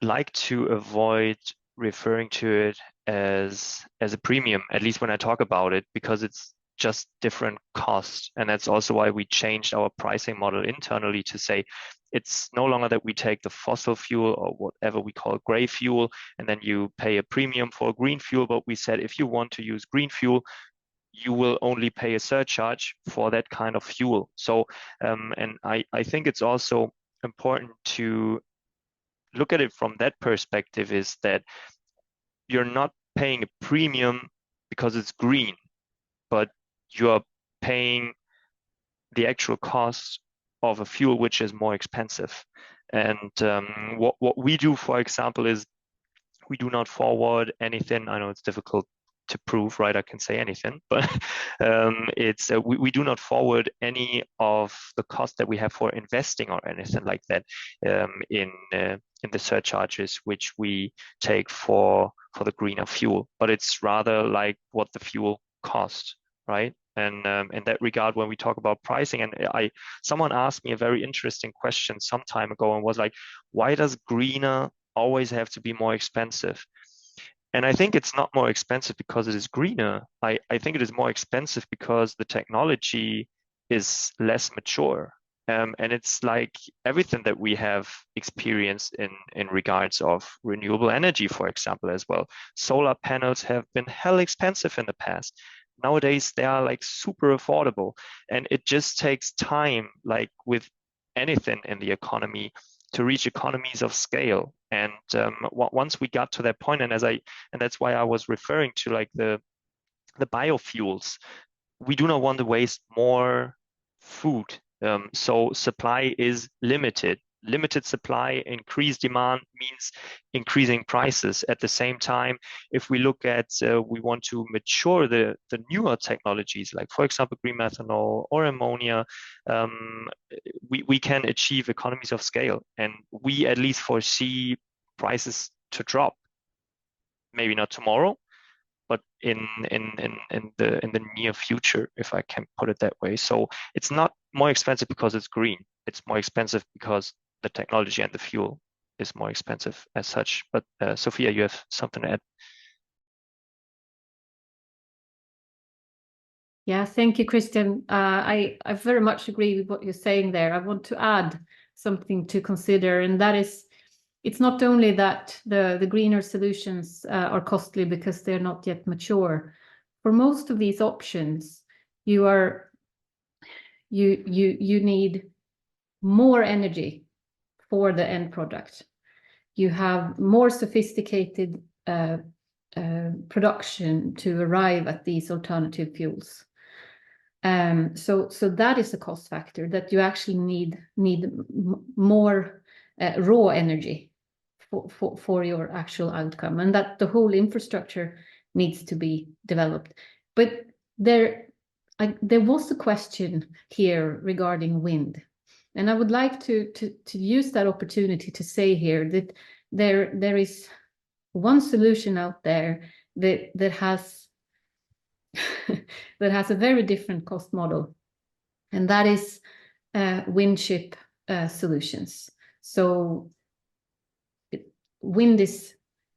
like to avoid referring to it as a premium, at least when I talk about it, because it's just different cost. And that's also why we changed our pricing model internally to say it's no longer that we take the fossil fuel or whatever we call gray fuel, and then you pay a premium for green fuel. But we said if you want to use green fuel, you will only pay a surcharge for that kind of fuel. So, and I think it's also important to look at it from that perspective, is that you're not paying a premium because it's green, but you're paying the actual cost of a fuel which is more expensive. And what we do, for example, is we do not forward anything. I know it's difficult to prove, right? I can say anything, but we do not forward any of the cost that we have for investing or anything like that in the surcharges which we take for the greener fuel. But it's rather like what the fuel costs, right? And in that regard, when we talk about pricing, and someone asked me a very interesting question some time ago and was like, why does greener always have to be more expensive? And I think it's not more expensive because it is greener. I think it is more expensive because the technology is less mature. And it's like everything that we have experienced in regards of renewable energy, for example, as well. Solar panels have been hell expensive in the past. Nowadays, they are like super affordable. And it just takes time, like with anything in the economy, to reach economies of scale. And once we got to that point, and that's why I was referring to like the biofuels, we do not want to waste more food. So supply is limited. Limited supply, increased demand means increasing prices. At the same time, if we look at, we want to mature the newer technologies, like for example, green methanol or ammonia, we can achieve economies of scale, and we at least foresee prices to drop. Maybe not tomorrow, but in the near future, if I can put it that way. So it's not more expensive because it's green. It's more expensive because the technology and the fuel is more expensive as such. But Sophia, you have something to add? Yeah, thank you, Christian. I very much agree with what you're saying there. I want to add something to consider, and that is, it's not only that the greener solutions are costly because they're not yet mature. For most of these options, you need more energy for the end product. You have more sophisticated production to arrive at these alternative fuels. So that is a cost factor, that you actually need more raw energy for your actual outcome, and that the whole infrastructure needs to be developed. But there was a question here regarding wind, and I would like to use that opportunity to say here that there is one solution out there that has that has a very different cost model, and that is wind chip solutions. So wind is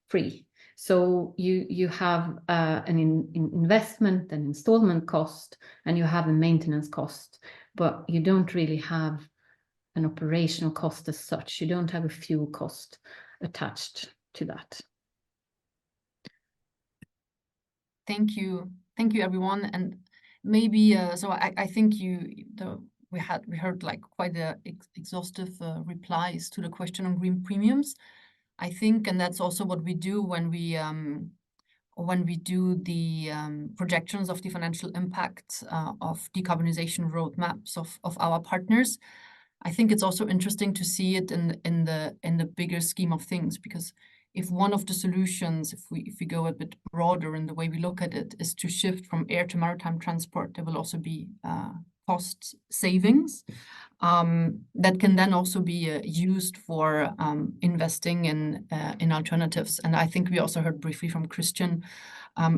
free. So you have an investment, an installment cost, and you have a maintenance cost, but you don't really have an operational cost as such. You don't have a fuel cost attached to that. Thank you, everyone. And maybe so I think we heard like quite exhaustive replies to the question on green premiums. I think, and that's also what we do when we do the projections of the financial impact of decarbonization roadmaps of our partners. I think it's also interesting to see it in the bigger scheme of things, because if one of the solutions, if we go a bit broader in the way we look at it, is to shift from air to maritime transport, there will also be cost savings that can then also be used for investing in alternatives. And I think we also heard briefly from Christian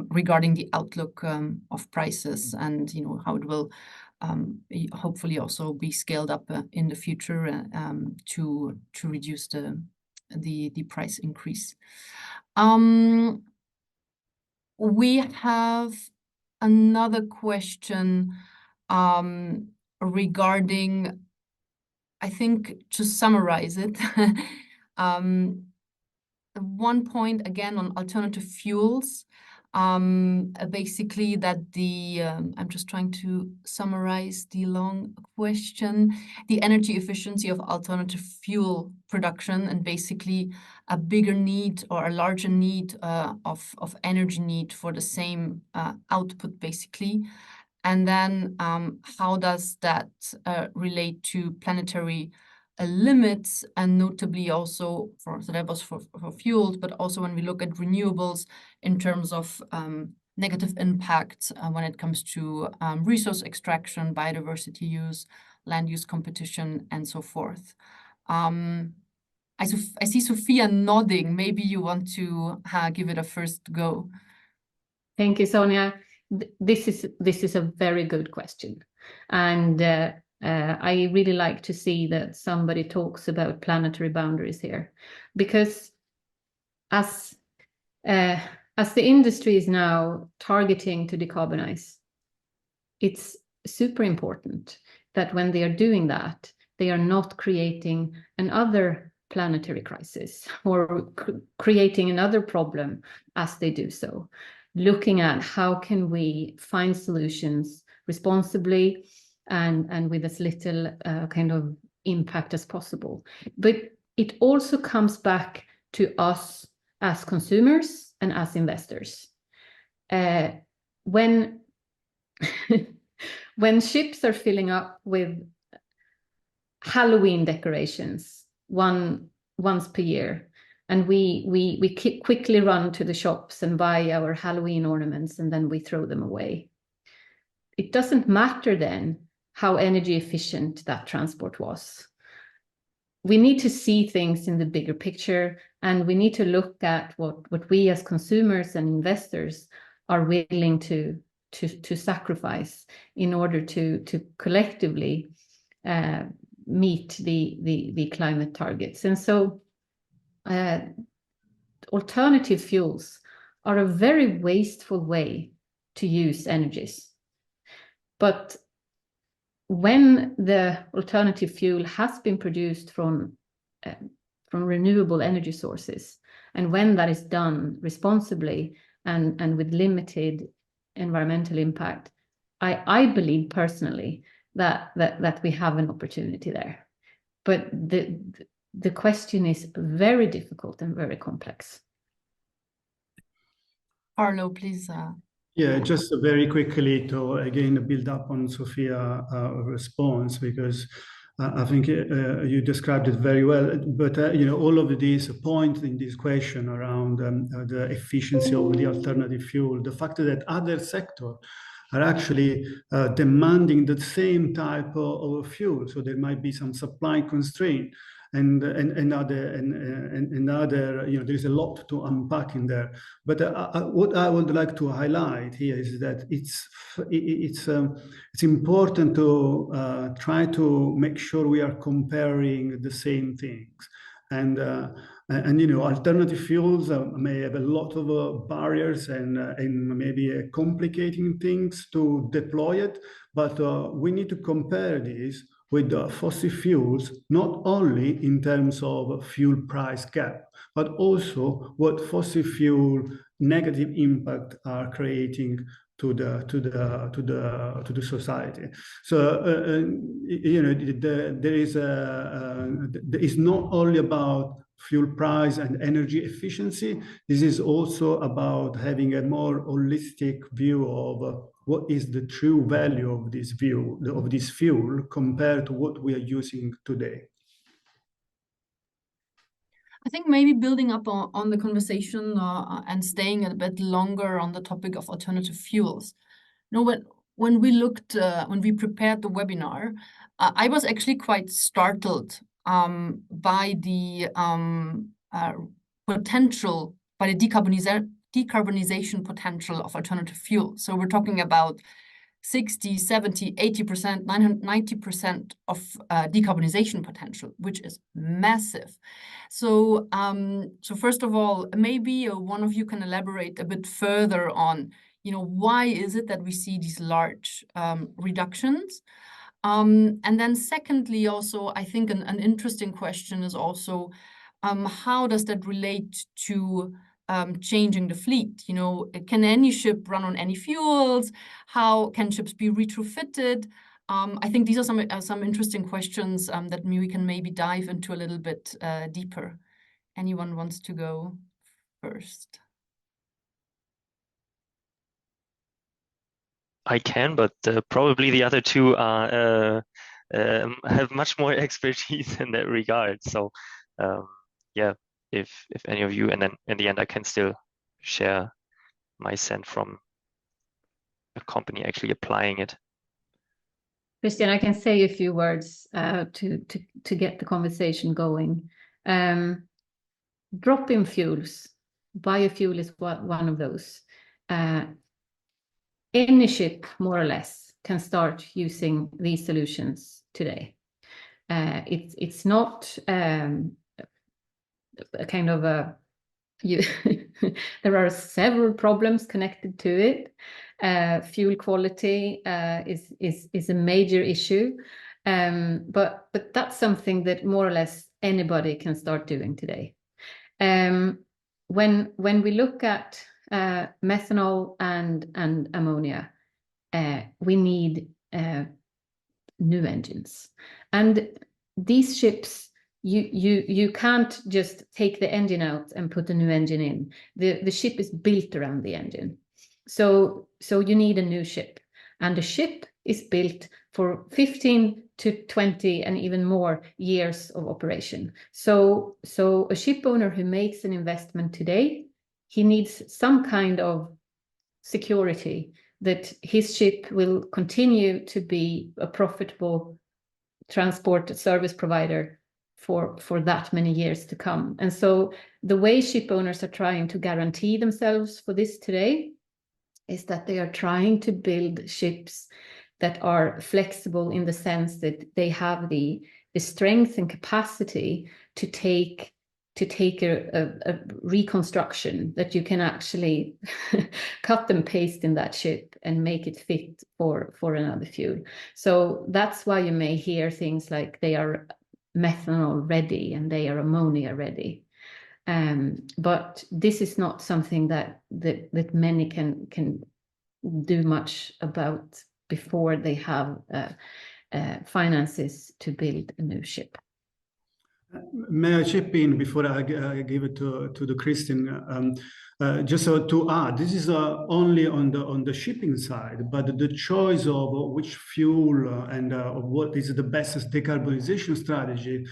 regarding the outlook of prices and how it will hopefully also be scaled up in the future to reduce the price increase. We have another question regarding, I think, to summarize it, one point again on alternative fuels, basically that I'm just trying to summarize the long question, the energy efficiency of alternative fuel production, and basically a bigger need or a larger need of energy need for the same output, basically. And then how does that relate to planetary limits, and notably also so that was for fuels, but also when we look at renewables in terms of negative impact when it comes to resource extraction, biodiversity use, land use competition, and so forth. I see Sophia nodding. Maybe you want to give it a first go. Thank you, Sonia. This is a very good question, and I really like to see that somebody talks about planetary boundaries here, because as the industry is now targeting to decarbonize, it's super important that when they are doing that, they are not creating another planetary crisis or creating another problem as they do so. Looking at how can we find solutions responsibly and with as little kind of impact as possible. But it also comes back to us as consumers and as investors. When ships are filling up with Halloween decorations once per year, and we quickly run to the shops and buy our Halloween ornaments, and then we throw them away. It doesn't matter then how energy efficient that transport was. We need to see things in the bigger picture, and we need to look at what we as consumers and investors are willing to sacrifice in order to collectively meet the climate targets. And so alternative fuels are a very wasteful way to use energies. But when the alternative fuel has been produced from renewable energy sources, and when that is done responsibly and with limited environmental impact, I believe personally that we have an opportunity there. But the question is very difficult and very complex. Carlo, please. Yeah, just very quickly to again build up on Sophia's response, because I think you described it very well. But all of these points in this question around the efficiency of the alternative fuel, the fact that other sectors are actually demanding the same type of fuel, so there might be some supply constraint. And other, there is a lot to unpack in there. But what I would like to highlight here is that it's important to try to make sure we are comparing the same things. And alternative fuels may have a lot of barriers and maybe complicating things to deploy it, but we need to compare these with fossil fuels, not only in terms of fuel price gap, but also what fossil fuel negative impact are creating to the society. So there is not only about fuel price and energy efficiency. This is also about having a more holistic view of what is the true value of this fuel compared to what we are using today. I think maybe building up on the conversation and staying a bit longer on the topic of alternative fuels. You know, when we prepared the webinar, I was actually quite startled by the potential, by the decarbonization potential of alternative fuels. So we're talking about 60, 70, 80%, 90% of decarbonization potential, which is massive. So, so first of all, maybe one of you can elaborate a bit further on, you know, why is it that we see these large reductions? And then secondly, also, I think an interesting question is also, how does that relate to changing the fleet? You know, can any ship run on any fuels? How can ships be retrofitted? I think these are some interesting questions that we can maybe dive into a little bit deeper. Anyone wants to go first? I can, but probably the other two are have much more expertise in that regard. So yeah, if any of you, and then in the end, I can still share my sense from a company actually applying it. Christian, I can say a few words to get the conversation going. Drop-in fuels, biofuel is one of those. Any ship, more or less, can start using these solutions today. It's not a kind of a there are several problems connected to it. Fuel quality is a major issue, but that's something that more or less anybody can start doing today. When we look at methanol and ammonia, we need new engines, and these ships, you can't just take the engine out and put a new engine in. The ship is built around the engine, so you need a new ship, and the ship is built for 15 to 20 and even more years of operation. So a ship owner who makes an investment today, he needs some kind of security that his ship will continue to be a profitable transport service provider for that many years to come. And so the way ship owners are trying to guarantee themselves for this today is that they are trying to build ships that are flexible in the sense that they have the strength and capacity to take a reconstruction, that you can actually cut and paste in that ship and make it fit for another fuel. So that's why you may hear things like they are methanol ready and they are ammonia ready. But this is not something that many can do much about before they have finances to build a new ship. May I chip in before I give it to the Christian? Just to add, this is only on the shipping side, but the choice of which fuel and what is the best decarbonization strategy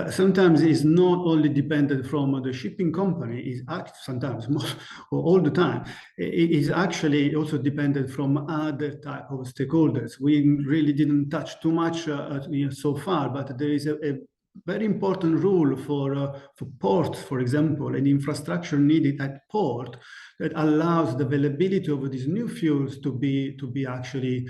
sometimes is not only dependent from the shipping company, is sometimes most, or all the time, it is actually also dependent from other type of stakeholders. We really didn't touch too much so far, but there is a very important rule for ports, for example, and infrastructure needed at port that allows the availability of these new fuels to be actually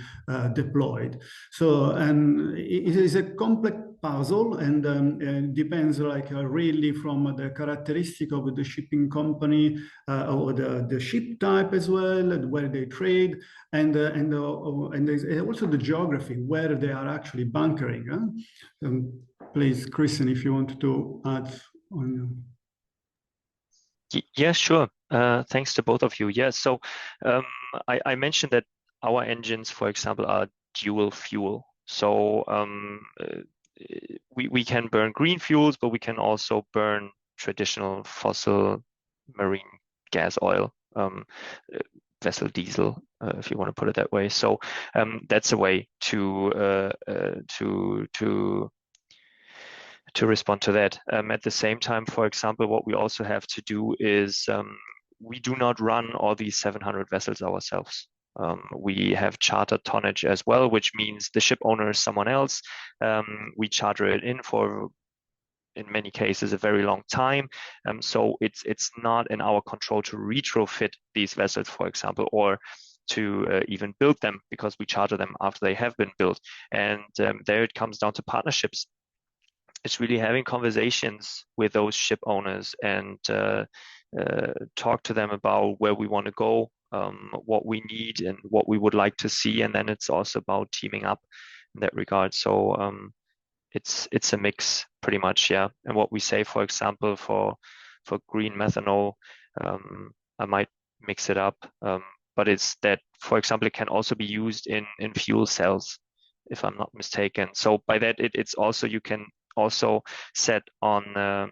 deployed. So, and it is a complex puzzle, and depends really from the characteristic of the shipping company or the ship type as well, and where they trade, and there's also the geography where they are actually bunkering. Please, Christian, if you want to add on. Yeah, sure. Thanks to both of you. Yeah, so I mentioned that our engines, for example, are dual fuel. So we can burn green fuels, but we can also burn traditional fossil marine gas oil, vessel diesel, if you want to put it that way. So to respond to that. At the same time, for example, what we also have to do is we do not run all these 700 vessels ourselves. We have charter tonnage as well, which means the ship owner is someone else. We charter it in for, in many cases, a very long time. So it's not in our control to retrofit these vessels, for example, or to even build them, because we charter them after they have been built. And there it comes down to partnerships. It's really having conversations with those ship owners and talk to them about where we want to go, what we need and what we would like to see. And then it's also about teaming up in that regard. So it's a mix pretty much, yeah. And what we say, for example, for green methanol, I might mix it up, but it's that, for example, it can also be used in fuel cells, if I'm not mistaken. So by that, it's also, you can also set on a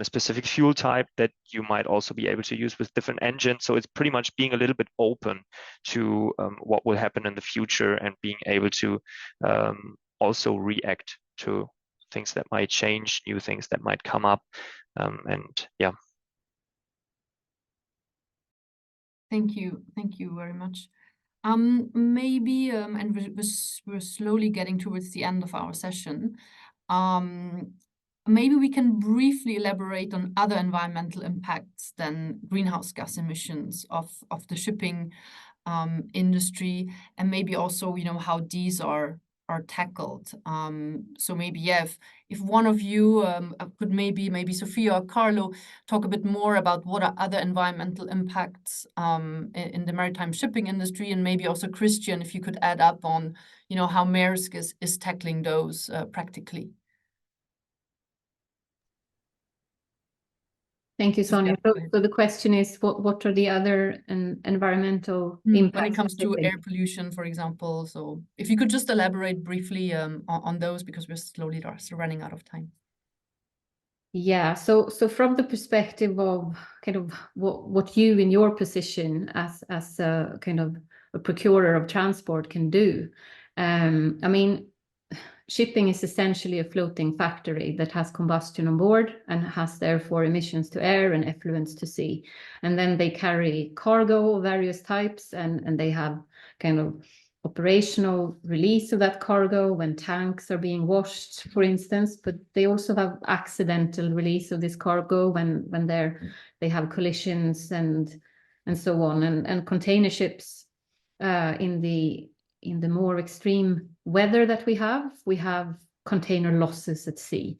specific fuel type that you might also be able to use with different engines. So it's pretty much being a little bit open to what will happen in the future, and being able to also react to things that might change, new things that might come up, and yeah. Thank you very much. Maybe, and we're slowly getting towards the end of our session. Maybe we can briefly elaborate on other environmental impacts than greenhouse gas emissions of the shipping industry, and maybe also, how these are tackled. So maybe, yeah, if one of you could maybe Sophia or Carlo talk a bit more about what are other environmental impacts in the maritime shipping industry, and maybe also Christian, if you could add up on, how Maersk is tackling those practically. Thank you, Sonia. So the question is, what are the other environmental impacts when it comes to air pollution, for example? So if you could just elaborate briefly on those, because we're slowly running out of time. Yeah, so from the perspective of kind of what you in your position as a kind of a procurer of transport can do, I mean, shipping is essentially a floating factory that has combustion on board and has therefore emissions to air and effluents to sea. And then they carry cargo of various types, and they have kind of operational release of that cargo when tanks are being washed, for instance, but they also have accidental release of this cargo when they have collisions and so on. And container ships in the more extreme weather that we have container losses at sea,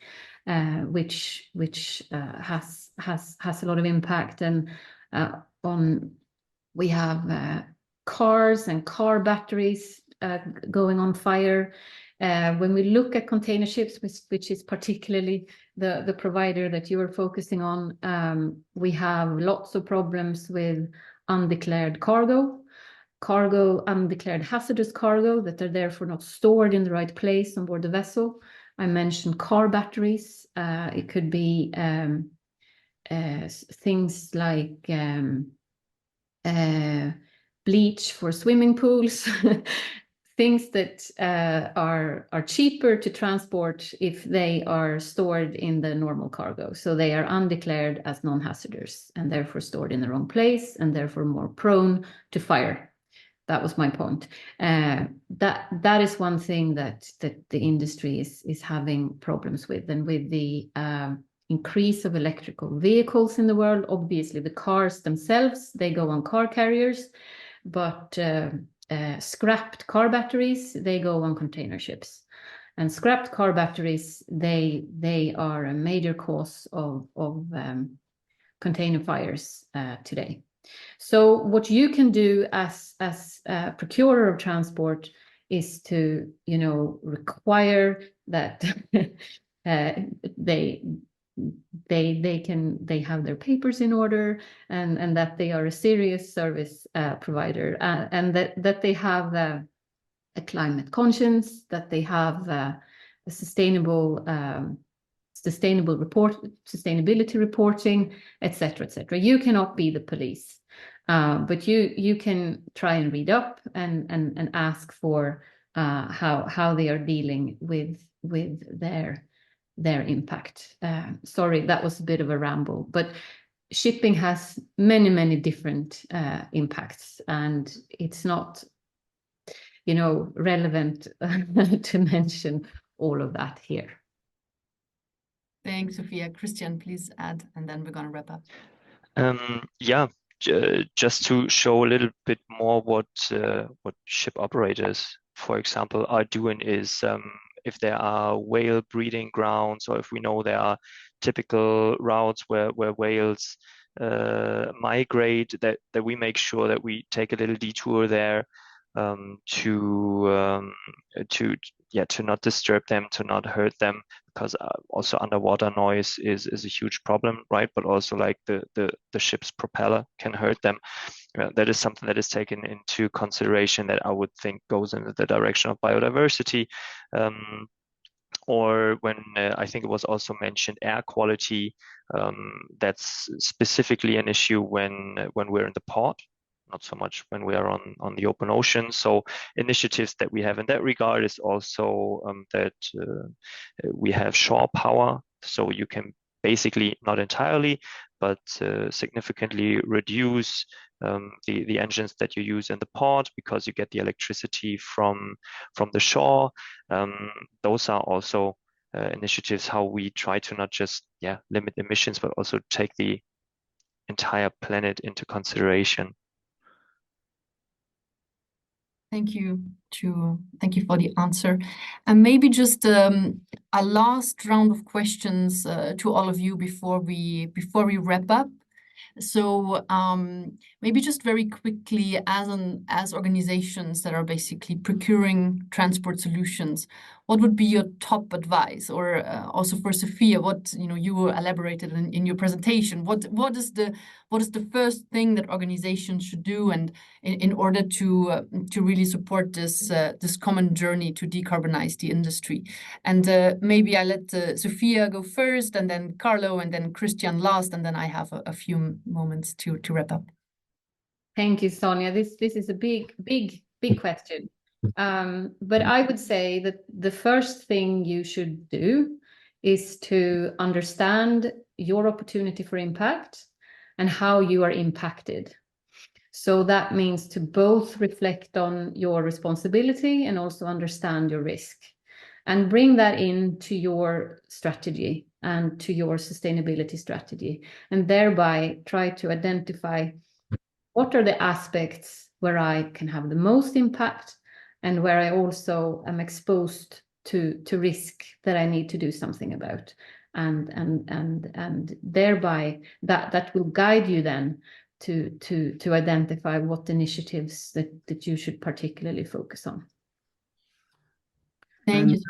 which has a lot of impact. And we have cars and car batteries going on fire. When we look at container ships, which is particularly the provider that you are focusing on, we have lots of problems with undeclared cargo, undeclared hazardous cargo that are therefore not stored in the right place on board the vessel. I mentioned car batteries. It could be things like bleach for swimming pools, things that are cheaper to transport if they are stored in the normal cargo. So they are undeclared as non-hazardous and therefore stored in the wrong place and therefore more prone to fire. That was my point. That is one thing that the industry is having problems with. And with the increase of electrical vehicles in the world, obviously the cars themselves, they go on car carriers, but scrapped car batteries, they go on container ships. And scrapped car batteries, they are a major cause of container fires today. So what you can do as a procurer of transport is to, require that they have their papers in order, and that they are a serious service provider, and that they have a climate conscience, that they have a sustainability reporting, etc., etc. You cannot be the police, but you can try and read up and ask for how they are dealing with their their impact. Sorry, that was a bit of a ramble, but shipping has many, many different impacts, and it's not, you know, relevant to mention all of that here. Thanks, Sophia. Christian, please add, and then we're going to wrap up. Yeah, just to show a little bit more what ship operators, for example, are doing is if there are whale breeding grounds, or if we know there are typical routes where whales migrate, that we make sure that we take a little detour there to not disturb them, to not hurt them, because also underwater noise is a huge problem, right? But also like the ship's propeller can hurt them. That is something that is taken into consideration that I would think goes in the direction of biodiversity. Or when I think it was also mentioned air quality, that's specifically an issue when we're in the port, not so much when we are on the open ocean. So initiatives that we have in that regard is also that we have shore power, so you can basically, not entirely, but significantly reduce the engines that you use in the port, because you get the electricity from the shore. Those are also initiatives how we try to not just limit emissions, but also take the entire planet into consideration. Thank you for the answer. And maybe just a last round of questions to all of you before we wrap up. So maybe just very quickly, as organizations that are basically procuring transport solutions, what would be your top advice? Or also for Sophia, what you elaborated in your presentation. What is the first thing that organizations should do, and in order to really support this common journey to decarbonize the industry? And maybe I let Sophia go first, and then Carlo, and then Christian last, and then I have a few moments to wrap up. Thank you, Sonia. This is a big question. But I would say that the first thing you should do is to understand your opportunity for impact and how you are impacted. So that means to both reflect on your responsibility and also understand your risk, and bring that into your strategy and to your sustainability strategy, and thereby try to identify what are the aspects where I can have the most impact, and where I also am exposed to risk that I need to do something about, and thereby that will guide you then to identify what initiatives that you should particularly focus on. Thank you.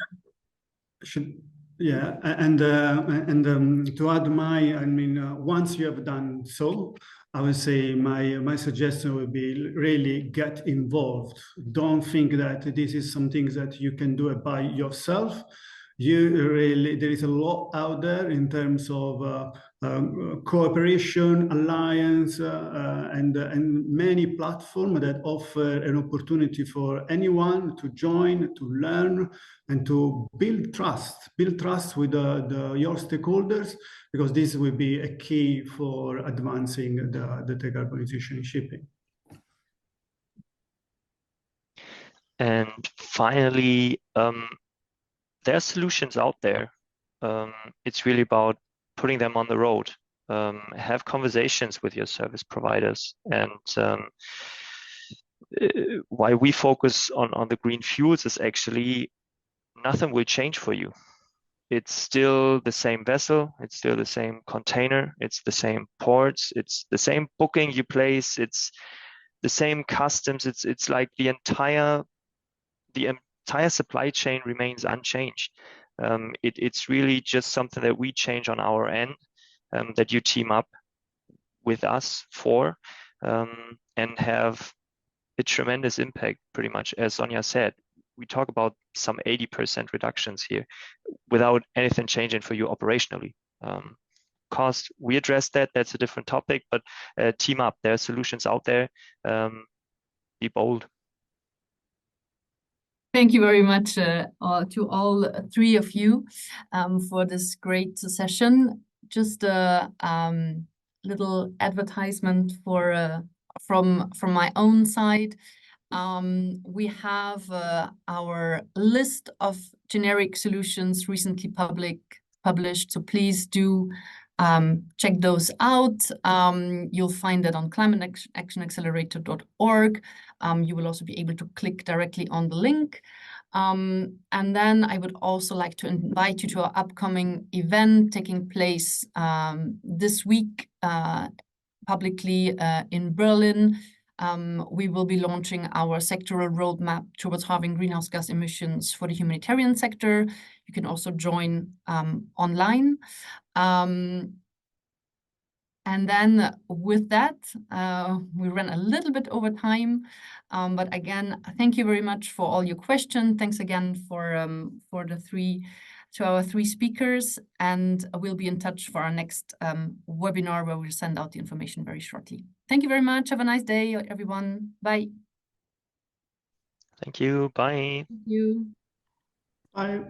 To add once you have done so, I would say my suggestion would be really get involved. Don't think that this is something that you can do it by yourself. There is a lot out there in terms of cooperation, alliance, and many platforms that offer an opportunity for anyone to join, to learn, and to build trust with your stakeholders, because this will be a key for advancing the decarbonization in shipping. And finally, there are solutions out there. It's really about putting them on the road. Have conversations with your service providers. And why we focus on the green fuels is actually nothing will change for you. It's still the same vessel, it's still the same container, it's the same ports, it's the same booking you place, it's the same customs, it's like the entire supply chain remains unchanged. It's really just something that we change on our end, that you team up with us for, and have a tremendous impact, pretty much. As Sonia said, we talk about some 80% reductions here without anything changing for you operationally. Cost, we address that's a different topic, but team up. There are solutions out there. Be bold. Thank you very much to all three of you for this great session. Just a little advertisement for from my own side. We have our list of generic solutions recently published, so please do check those out. You'll find it on climateactionaccelerator.org. You will also be able to click directly on the link. And then I would also like to invite you to our upcoming event taking place this week publicly in Berlin. We will be launching our sectoral roadmap towards halving greenhouse gas emissions for the humanitarian sector. You can also join online. And then with that, we ran a little bit over time, but again, thank you very much for all your questions. Thanks again for our three speakers, and we'll be in touch for our next webinar where we'll send out the information very shortly. Thank you very much. Have a nice day, everyone. Bye. Thank you. Bye. Thank you. Bye.